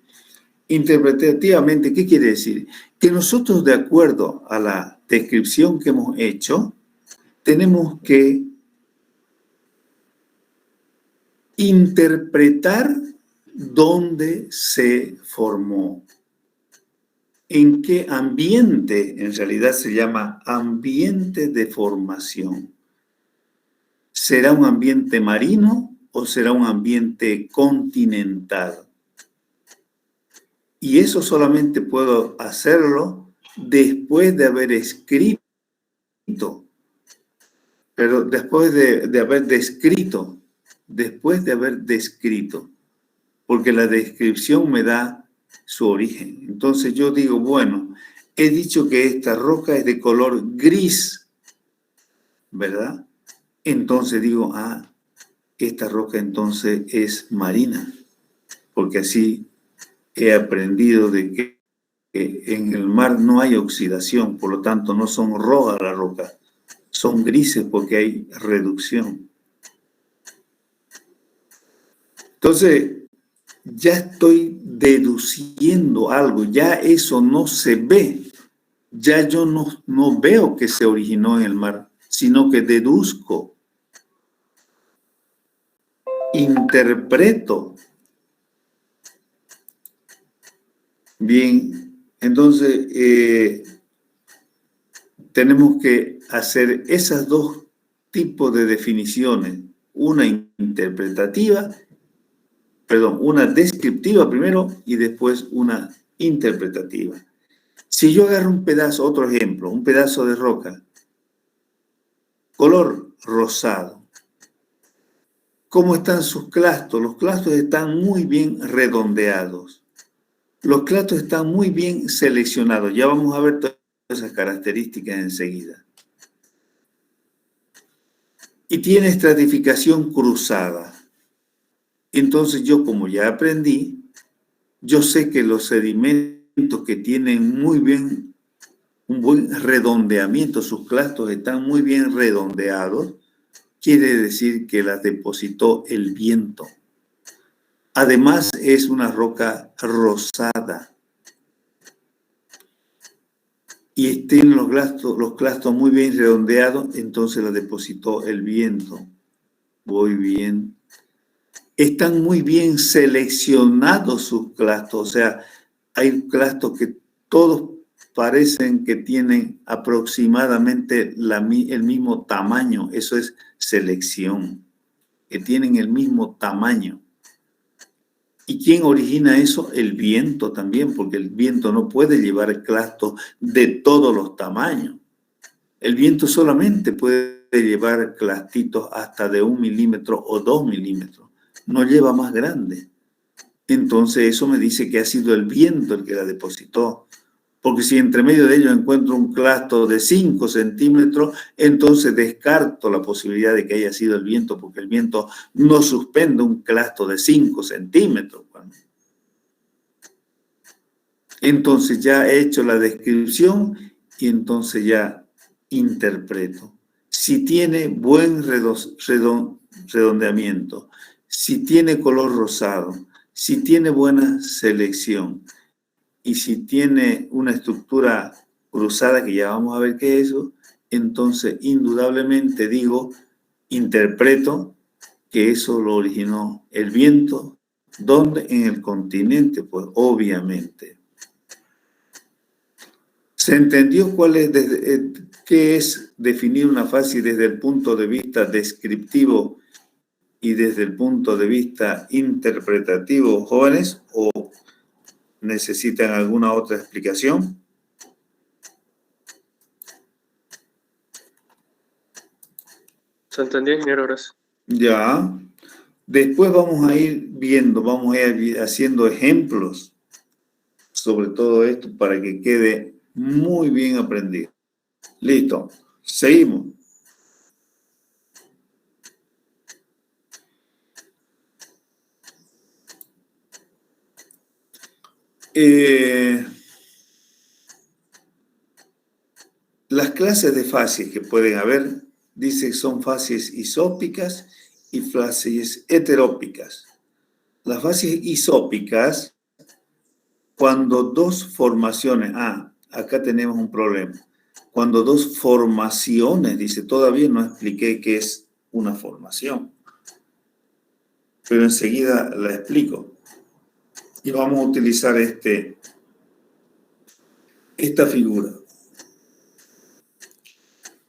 Interpretativamente, ¿qué quiere decir? Que nosotros, de acuerdo a la descripción que hemos hecho, tenemos que interpretar dónde se formó, en qué ambiente, en realidad se llama ambiente de formación. ¿Será un ambiente marino o será un ambiente continental? Y eso solamente puedo hacerlo después de haber escrito, pero después de haber descrito, porque la descripción me da su origen. Entonces yo digo, bueno, he dicho que esta roca es de color gris, ¿verdad? Entonces digo, esta roca entonces es marina, porque así he aprendido de que en el mar no hay oxidación, por lo tanto no son rojas las rocas, son grises porque hay reducción. Entonces, ya estoy deduciendo algo, ya eso no se ve, ya yo no veo que se originó en el mar, sino que deduzco, interpreto. Bien, entonces tenemos que hacer esos dos tipos de definiciones, una descriptiva primero y después una interpretativa. Si yo agarro un pedazo, otro ejemplo, un pedazo de roca, color rosado, ¿cómo están sus clastos? Los clastos están muy bien redondeados. Los clastos están muy bien seleccionados. Ya vamos a ver todas esas características enseguida. Y tiene estratificación cruzada. Entonces yo, como ya aprendí, yo sé que los sedimentos que tienen un buen redondeamiento, sus clastos están muy bien redondeados, quiere decir que las depositó el viento. Además, es una roca rosada. Y tiene los clastos muy bien redondeados, entonces la depositó el viento. Voy bien. Están muy bien seleccionados sus clastos, o sea, hay clastos que todos parecen que tienen aproximadamente el mismo tamaño, eso es selección, que tienen el mismo tamaño. ¿Y quién origina eso? El viento también, porque el viento no puede llevar clastos de todos los tamaños. El viento solamente puede llevar clastitos hasta de 1 milímetro o 2 milímetros. No lleva más grande. Entonces eso me dice que ha sido el viento el que la depositó. Porque si entre medio de ellos encuentro un clasto de 5 centímetros, entonces descarto la posibilidad de que haya sido el viento, porque el viento no suspende un clasto de 5 centímetros. Entonces ya he hecho la descripción y entonces ya interpreto. Si tiene buen redondeamiento, si tiene color rosado, si tiene buena selección y si tiene una estructura cruzada, que ya vamos a ver qué es eso, entonces indudablemente digo, interpreto que eso lo originó el viento. ¿Dónde? En el continente, pues obviamente. ¿Se entendió qué es definir una fase desde el punto de vista descriptivo y desde el punto de vista interpretativo, jóvenes? ¿O necesitan alguna otra explicación? ¿Se entendió, ingeniero? Gracias. Ya. Después vamos a ir viendo, vamos a ir haciendo ejemplos sobre todo esto para que quede muy bien aprendido. Listo. Seguimos. Las clases de fases que pueden haber, dice que son fases isópicas y fases heterópicas. Las fases isópicas, cuando dos formaciones, acá tenemos un problema. Cuando dos formaciones, dice, todavía no expliqué qué es una formación, pero enseguida la explico. Y vamos a utilizar esta figura.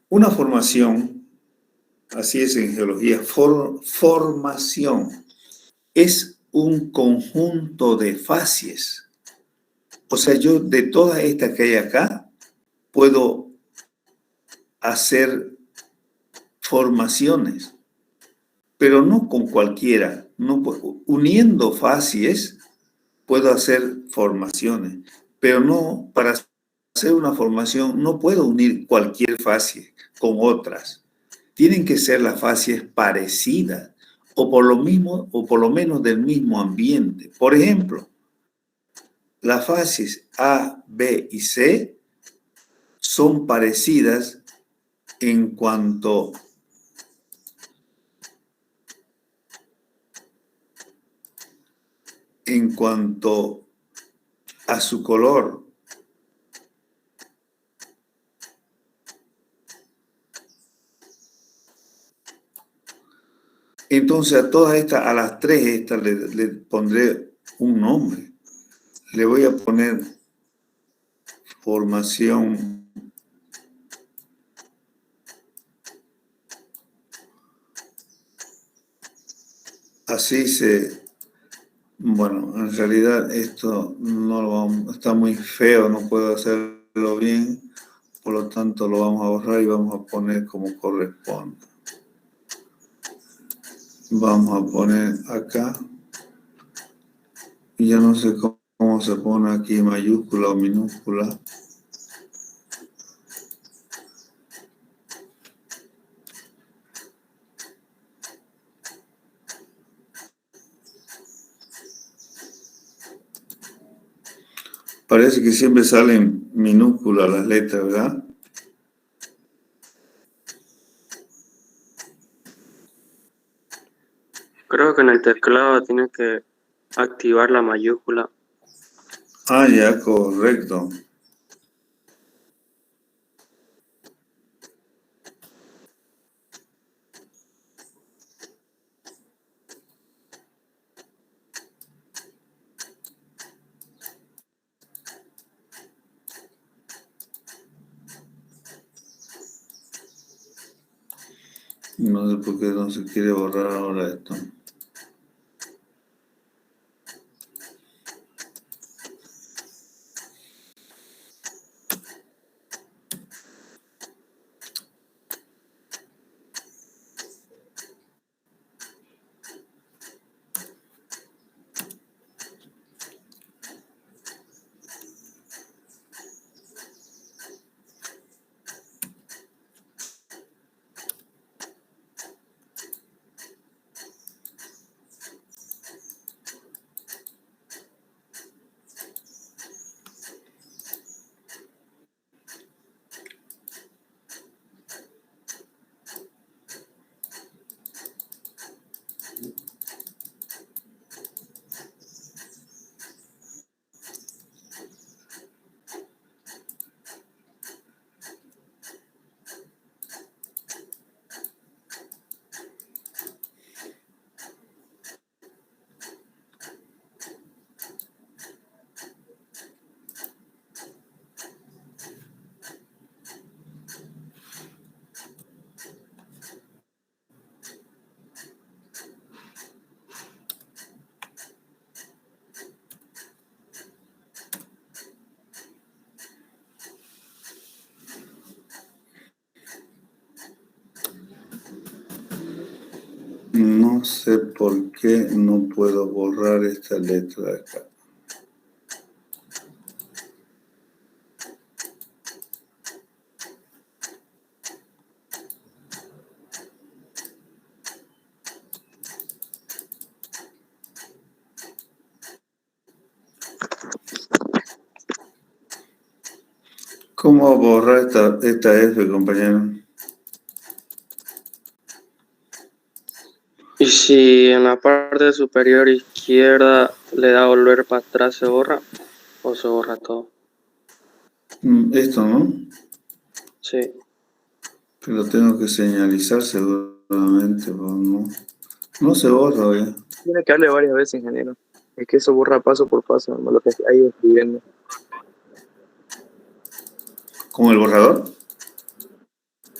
Una formación, así es en geología, formación es un conjunto de fases. O sea, yo de todas estas que hay acá, puedo hacer formaciones, pero no con cualquiera. No, uniendo fases, puedo hacer formaciones, pero no, para hacer una formación, no puedo unir cualquier fase con otras. Tienen que ser las fases parecidas o por lo menos del mismo ambiente. Por ejemplo, las fases A, B y C son parecidas en cuanto a su color. Entonces a todas estas, a las tres estas le pondré un nombre. Le voy a poner formación bueno, en realidad esto está muy feo, no puedo hacerlo bien, por lo tanto lo vamos a borrar y vamos a poner como corresponde. Vamos a poner acá, y ya no sé cómo se pone aquí, mayúscula o minúscula. Parece que siempre salen minúsculas las letras, ¿verdad? Creo que en el teclado tiene que activar la mayúscula. Ya, correcto. No sé por qué no se quiere borrar ahora esto. No sé por qué no puedo borrar esta letra de acá. ¿Cómo borrar esta F, compañero? Y si en la parte superior izquierda le da volver para atrás, ¿se borra o se borra todo? Esto, ¿no? Sí. Pero tengo que señalizar seguramente, pues, no se borra, oye. Tiene que darle varias veces, ingeniero. Es que eso borra paso por paso, no lo que está ahí escribiendo. ¿Con el borrador?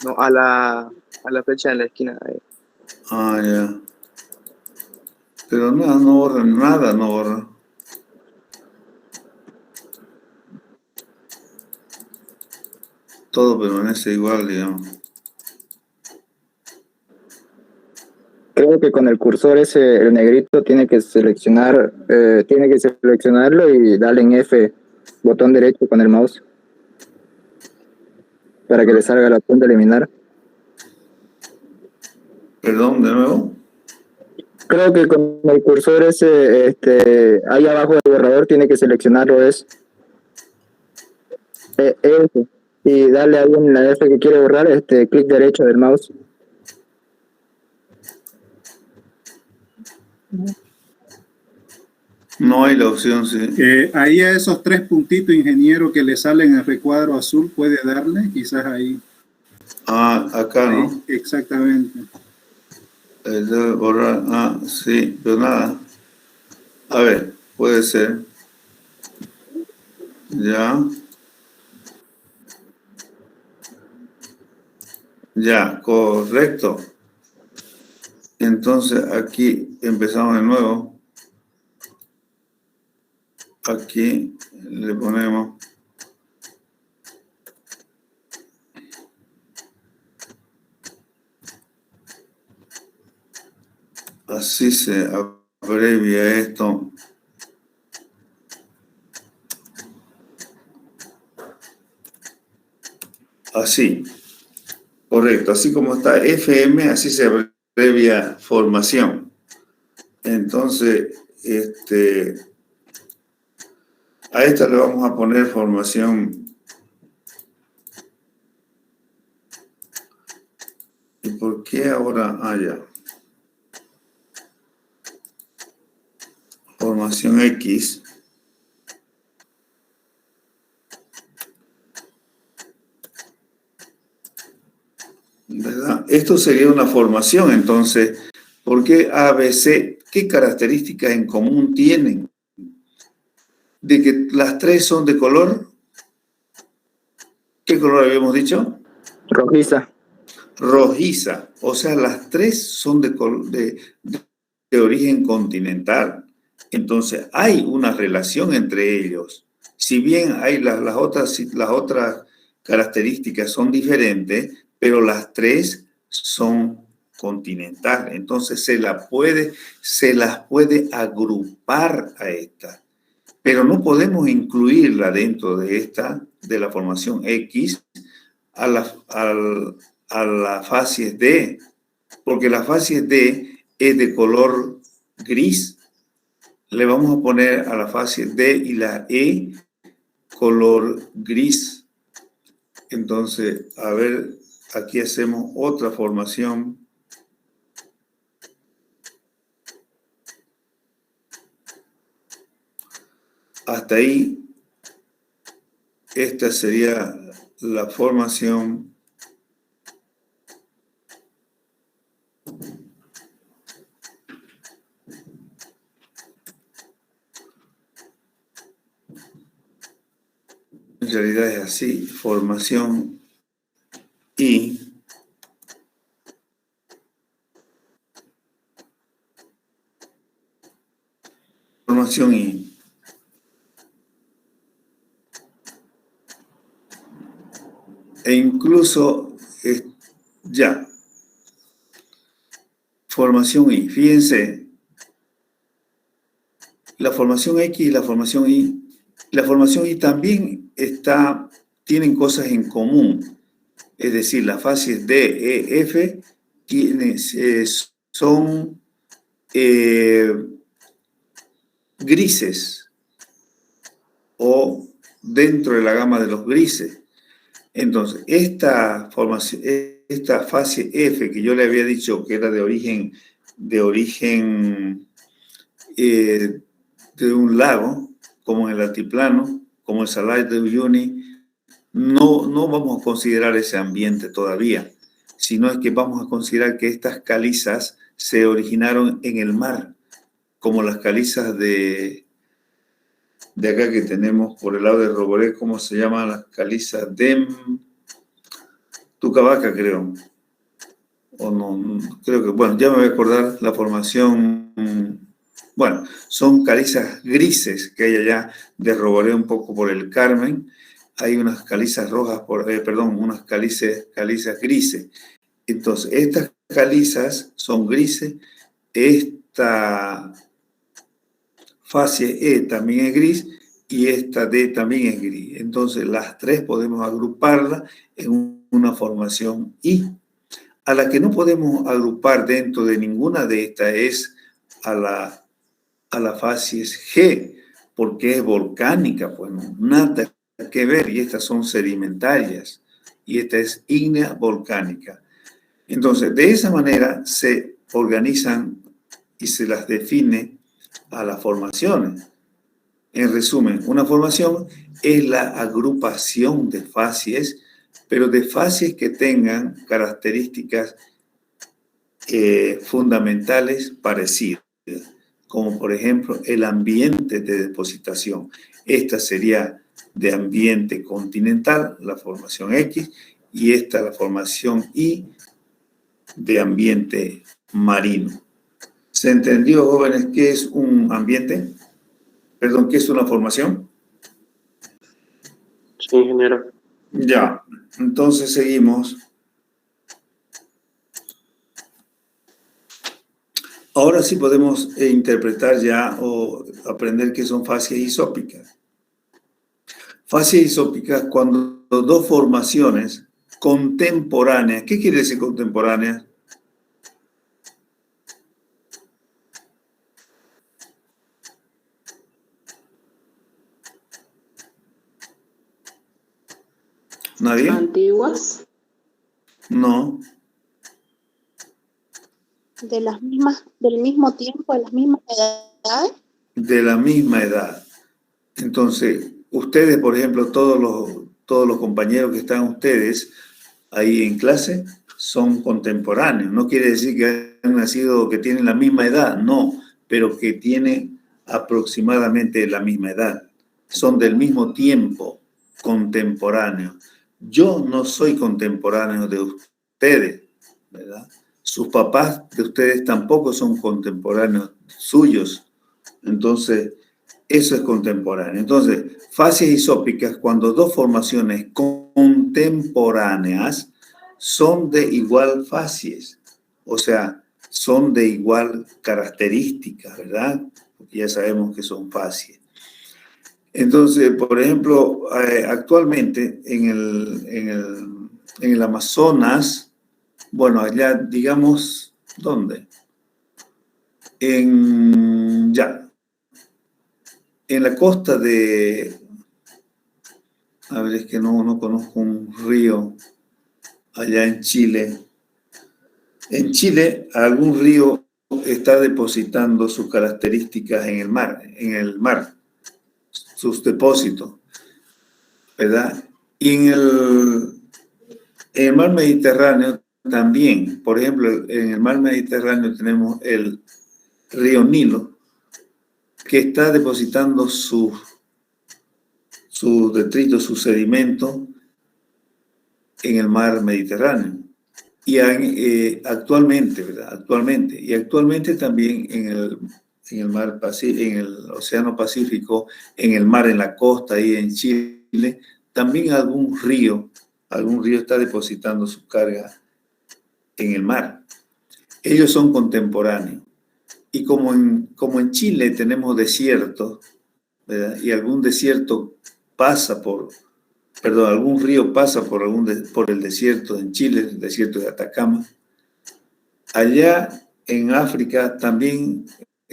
No, a la flecha en la esquina. Ahí. Ah, ya. Pero nada, no borra, nada, no borra. Todo permanece igual, digamos. Creo que con el cursor ese, el negrito, tiene que seleccionarlo y darle en F, botón derecho con el mouse, para que le salga la opción de eliminar. Perdón, de nuevo. Creo que con el cursor ese, ahí abajo del borrador, tiene que seleccionarlo ese, y darle ahí en la F que quiere borrar, clic derecho del mouse. No hay la opción, sí. Ahí a esos 3 puntitos, ingeniero, que le salen en recuadro azul, puede darle, quizás ahí. Ah, acá, ¿no? Ahí, exactamente. Debe borrar. Ah, sí, pero nada. A ver, puede ser. Ya. Ya, correcto. Entonces aquí empezamos de nuevo. Aquí le ponemos así se abrevia esto. Así, correcto. Así como está FM, así se abrevia formación. Entonces, a esta le vamos a poner formación. ¿Y por qué ahora? Ah, ya. Formación X. ¿Verdad? Esto sería una formación, entonces, ¿por qué ABC? ¿Qué características en común tienen? De que las tres son de color. ¿Qué color habíamos dicho? Rojiza. Rojiza. O sea, las tres son de origen continental. Entonces, hay una relación entre ellos. Si bien hay las otras características son diferentes, pero las tres son continentales. Entonces, se las puede agrupar a estas. Pero no podemos incluirla dentro de la formación X, a la facies D, porque la facies D es de color gris. Le vamos a poner a la facies D y la E color gris. Entonces, a ver, aquí hacemos otra formación. Hasta ahí, esta sería la formación. En realidad es así, formación I. Formación I. E incluso ya. Formación I. Fíjense, la formación X y la formación Y. La formación Y también tienen cosas en común. Es decir, las fases D, E, F son grises o dentro de la gama de los grises. Entonces, esta fase F que yo le había dicho que era de origen de un lago, como en el altiplano, como el Salar de Uyuni, no vamos a considerar ese ambiente todavía, sino es que vamos a considerar que estas calizas se originaron en el mar, como las calizas de acá que tenemos por el lado de Roboré, ¿cómo se llaman las calizas? Tucabaca, creo. O no, creo que, bueno, ya me voy a acordar la formación. Bueno, son calizas grises que hay allá de Roboré, un poco por el Carmen. Hay unas calizas rojas, unas calizas grises. Entonces, estas calizas son grises. Esta fase E también es gris y esta D también es gris. Entonces, las tres podemos agruparlas en una formación I. A la que no podemos agrupar dentro de ninguna de estas es a la fase G, porque es volcánica, pues no, nada que ver, y estas son sedimentarias, y esta es ígnea volcánica. Entonces, de esa manera se organizan y se las define a las formaciones. En resumen, una formación es la agrupación de fases, pero de fases que tengan características fundamentales parecidas, como por ejemplo el ambiente de depositación. Esta sería de ambiente continental, la formación X, y esta la formación Y de ambiente marino. ¿Se entendió, jóvenes, qué es un ambiente? Perdón, ¿qué es una formación? Sí, ingeniero. Ya, entonces seguimos. Ahora sí podemos interpretar ya o aprender qué son fases isópicas. Fases isópicas cuando dos formaciones contemporáneas. ¿Qué quiere decir contemporáneas? ¿Nadie? Antiguas, No. del mismo tiempo, de las mismas edades. De la misma edad. Entonces, ustedes, por ejemplo, todos los compañeros que están ustedes ahí en clase son contemporáneos. No quiere decir que han nacido, que tienen la misma edad, no, pero que tienen aproximadamente la misma edad. Son del mismo tiempo, contemporáneos. Yo no soy contemporáneo de ustedes, ¿verdad? Sus papás de ustedes tampoco son contemporáneos suyos. Entonces, eso es contemporáneo. Entonces, fases isópicas, cuando dos formaciones contemporáneas son de igual fases, o sea, son de igual características, ¿verdad? Porque ya sabemos que son fases. Entonces, por ejemplo, actualmente en el Amazonas, bueno, allá, digamos, ¿dónde? En la costa de, a ver, es que no conozco un río allá en Chile. En Chile, algún río está depositando sus características en el mar, sus depósitos, ¿verdad? Y en el mar Mediterráneo también. Por ejemplo, en el mar Mediterráneo tenemos el río Nilo, que está depositando sus detritos, sus sedimentos en el mar Mediterráneo. Y actualmente, ¿verdad? Actualmente. Y actualmente también en el mar Pacífico, en el Océano Pacífico, en el mar, en la costa, ahí en Chile, también algún río está depositando su carga en el mar. ellos son contemporáneos. Y como en Chile tenemos desiertos, ¿verdad? Y algún desierto pasa algún río pasa por el desierto en Chile, el desierto de Atacama. Allá en África también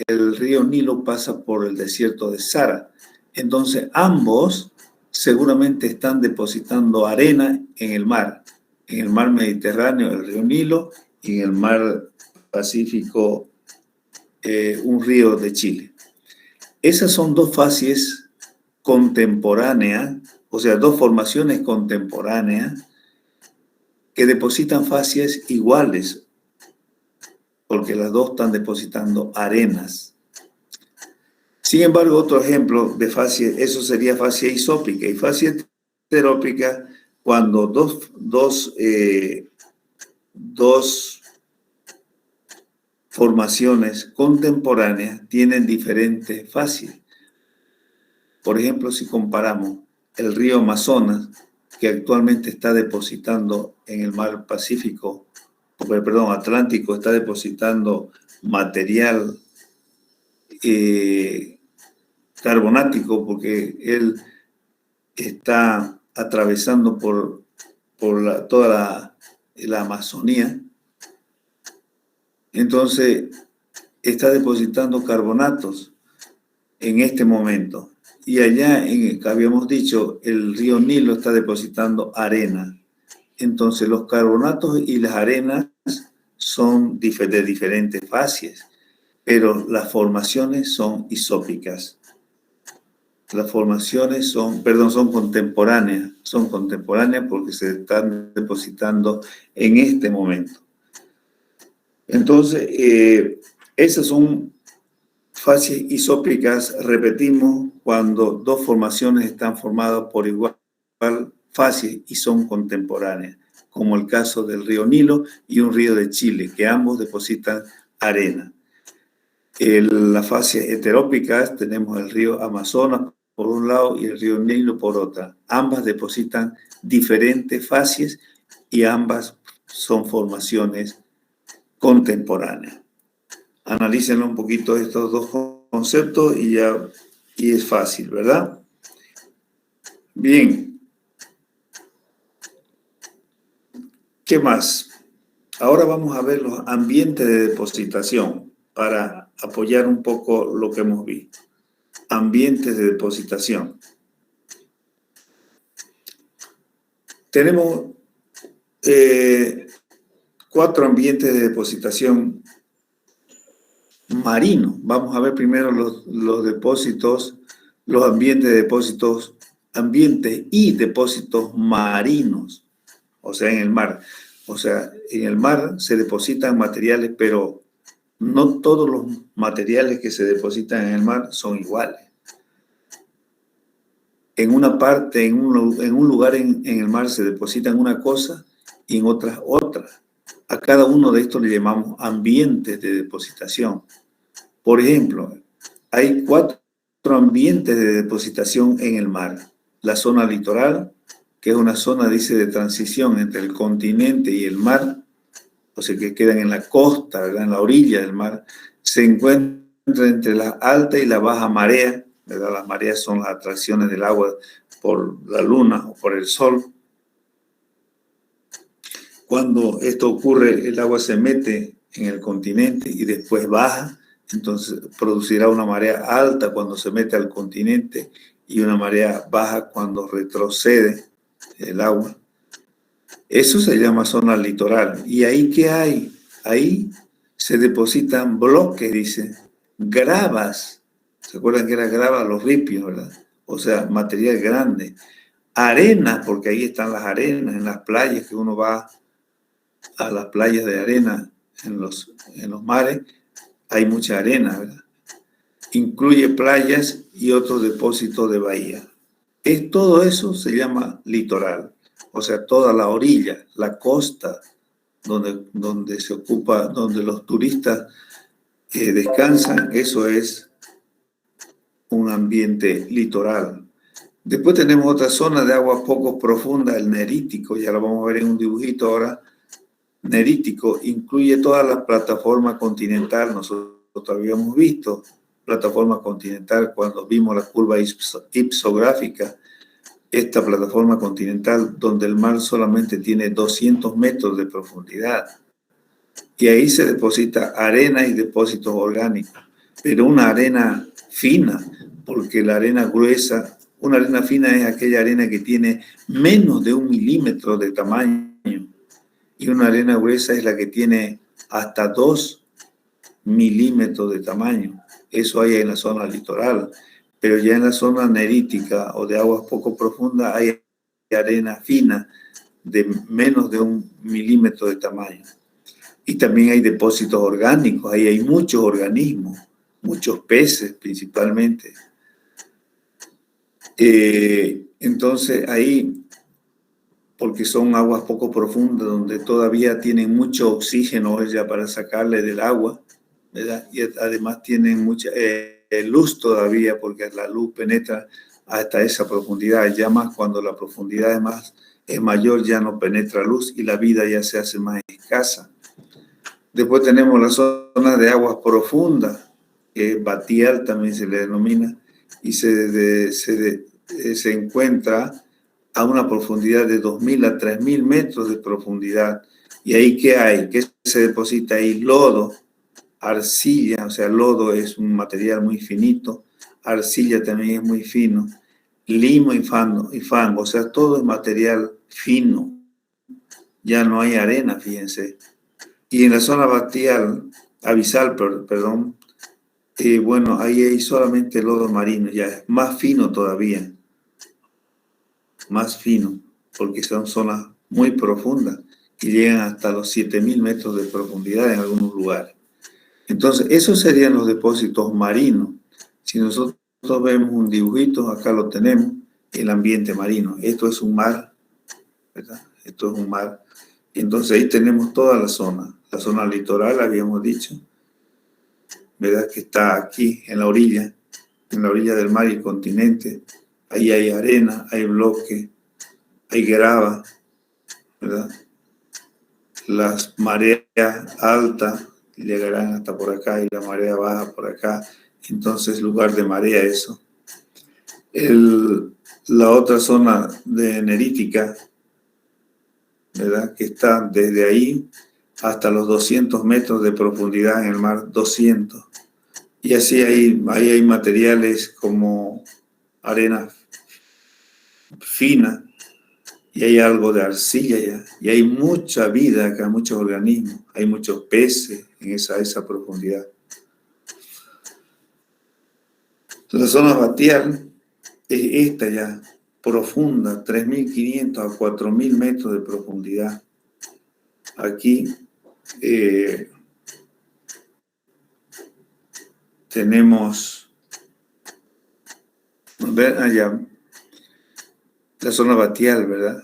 el río Nilo pasa por el desierto de Sahara. Entonces ambos seguramente están depositando arena en el mar Mediterráneo, el río Nilo, y en el mar Pacífico, un río de Chile. Esas son dos facies contemporáneas, o sea, dos formaciones contemporáneas que depositan facies iguales, porque las dos están depositando arenas. Sin embargo, otro ejemplo de facie, eso sería facie isópica, y facie heterópica cuando dos formaciones contemporáneas tienen diferentes facies. Por ejemplo, si comparamos el río Amazonas, que actualmente está depositando en el mar Atlántico, está depositando material carbonático, porque él está atravesando por toda la Amazonía. Entonces, está depositando carbonatos en este momento. Y allá, habíamos dicho, el río Nilo está depositando arena. Entonces, los carbonatos y las arenas son de diferentes facies, pero las formaciones son isópicas. Las formaciones son contemporáneas. Son contemporáneas porque se están depositando en este momento. Entonces, esas son facies isópicas, repetimos, cuando dos formaciones están formadas por igual facies y son contemporáneas, como el caso del río Nilo y un río de Chile, que ambos depositan arena. Las facies heterópicas tenemos el río Amazonas por un lado y el río Nilo por otra. Ambas depositan diferentes facies y ambas son formaciones contemporáneas. Analícenlo un poquito estos dos conceptos y es fácil, ¿verdad? Bien. ¿Qué más? Ahora vamos a ver los ambientes de depositación para apoyar un poco lo que hemos visto. Ambientes de depositación. Tenemos 4 ambientes de depositación marinos. Vamos a ver primero los depósitos, los ambientes de depósitos, ambientes y depósitos marinos, o sea, en el mar. O sea, en el mar se depositan materiales, pero no todos los materiales que se depositan en el mar son iguales. En una parte, en un lugar en el mar se depositan una cosa y en otras otra. A cada uno de estos le llamamos ambientes de depositación. Por ejemplo, hay 4 ambientes de depositación en el mar. La zona litoral, que es una zona, dice, de transición entre el continente y el mar, o sea, que quedan en la costa, ¿verdad? En la orilla del mar, se encuentra entre la alta y la baja marea, ¿verdad? Las mareas son las atracciones del agua por la luna o por el sol. Cuando esto ocurre, el agua se mete en el continente y después baja, entonces producirá una marea alta cuando se mete al continente y una marea baja cuando retrocede el agua. Eso se llama zona litoral. ¿Y ahí qué hay? Ahí se depositan bloques, dice, gravas. ¿Se acuerdan que era grava? Los ripios, ¿verdad? O sea, material grande. Arena, porque ahí están las arenas, en las playas, que uno va a las playas de arena en los mares, hay mucha arena, ¿verdad? Incluye playas y otros depósitos de bahía. Todo eso se llama litoral, o sea, toda la orilla, la costa, donde se ocupa, donde los turistas descansan, eso es un ambiente litoral. Después tenemos otra zona de agua poco profunda, el nerítico, ya lo vamos a ver en un dibujito ahora, nerítico incluye toda la plataforma continental. Nosotros habíamos visto plataforma continental cuando vimos la curva ipsográfica, esta plataforma continental donde el mar solamente tiene 200 metros de profundidad. Y ahí se deposita arena y depósitos orgánicos, pero una arena fina, porque la arena gruesa, una arena fina es aquella arena que tiene menos de 1 milímetro de tamaño, y una arena gruesa es la que tiene hasta 2 milímetros de tamaño. Eso hay en la zona litoral, pero ya en la zona nerítica o de aguas poco profundas hay arena fina de menos de 1 milímetro de tamaño. Y también hay depósitos orgánicos, ahí hay muchos organismos, muchos peces principalmente. Entonces ahí, porque son aguas poco profundas, donde todavía tienen mucho oxígeno ya para sacarle del agua, ¿verdad? Y además tienen mucha luz todavía, porque la luz penetra hasta esa profundidad. Ya más cuando la profundidad es mayor, ya no penetra luz y la vida ya se hace más escasa. Después tenemos las zonas de aguas profundas, que batial también se le denomina, y se encuentra a una profundidad de 2.000 a 3.000 metros de profundidad. ¿Y ahí qué hay? ¿Qué se deposita ahí? Lodo, arcilla, o sea, lodo es un material muy finito, arcilla también es muy fino, limo y fango, o sea, todo es material fino. Ya no hay arena, fíjense. Y en la zona abisal, perdón, bueno, ahí hay solamente lodo marino, ya es más fino todavía, más fino, porque son zonas muy profundas que llegan hasta los 7.000 metros de profundidad en algunos lugares. Entonces, esos serían los depósitos marinos. Si nosotros vemos un dibujito, acá lo tenemos, el ambiente marino. Esto es un mar, ¿verdad? Esto es un mar. Entonces ahí tenemos toda la zona litoral, habíamos dicho, ¿verdad? Que está aquí en la orilla del mar y el continente. Ahí hay arena, hay bloque, hay grava, ¿verdad? Las mareas altas llegarán hasta por acá y la marea baja por acá. Entonces, lugar de marea eso. La otra zona de nerítica, ¿verdad? Que está desde ahí hasta los 200 metros de profundidad en el mar, 200. Y así ahí hay materiales como arena fina, y hay algo de arcilla ya, y hay mucha vida acá, muchos organismos, hay muchos peces en esa profundidad. La zona batial es esta ya, profunda, 3.500 a 4.000 metros de profundidad. Aquí tenemos, allá, la zona batial, ¿verdad?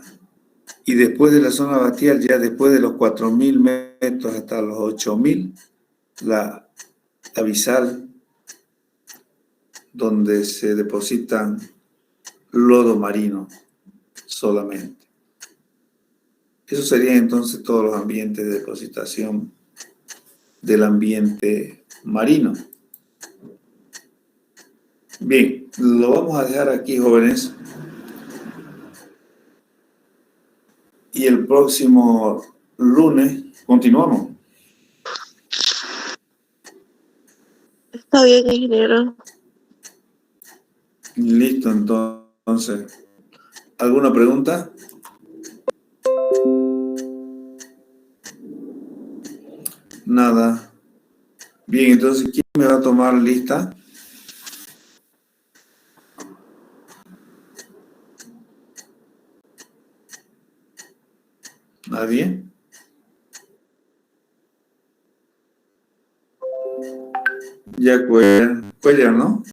Y después de la zona batial, ya después de los 4.000 metros hasta los 8.000, la abisal, donde se depositan lodo marino solamente. Esos serían entonces todos los ambientes de depositación del ambiente marino. Bien, lo vamos a dejar aquí, jóvenes. Y el próximo lunes continuamos. Está bien, ingeniero. Listo, entonces. ¿Alguna pregunta? Nada. Bien, entonces, ¿quién me va a tomar lista? ¿Nadie? Ya Cuellar, ¿no?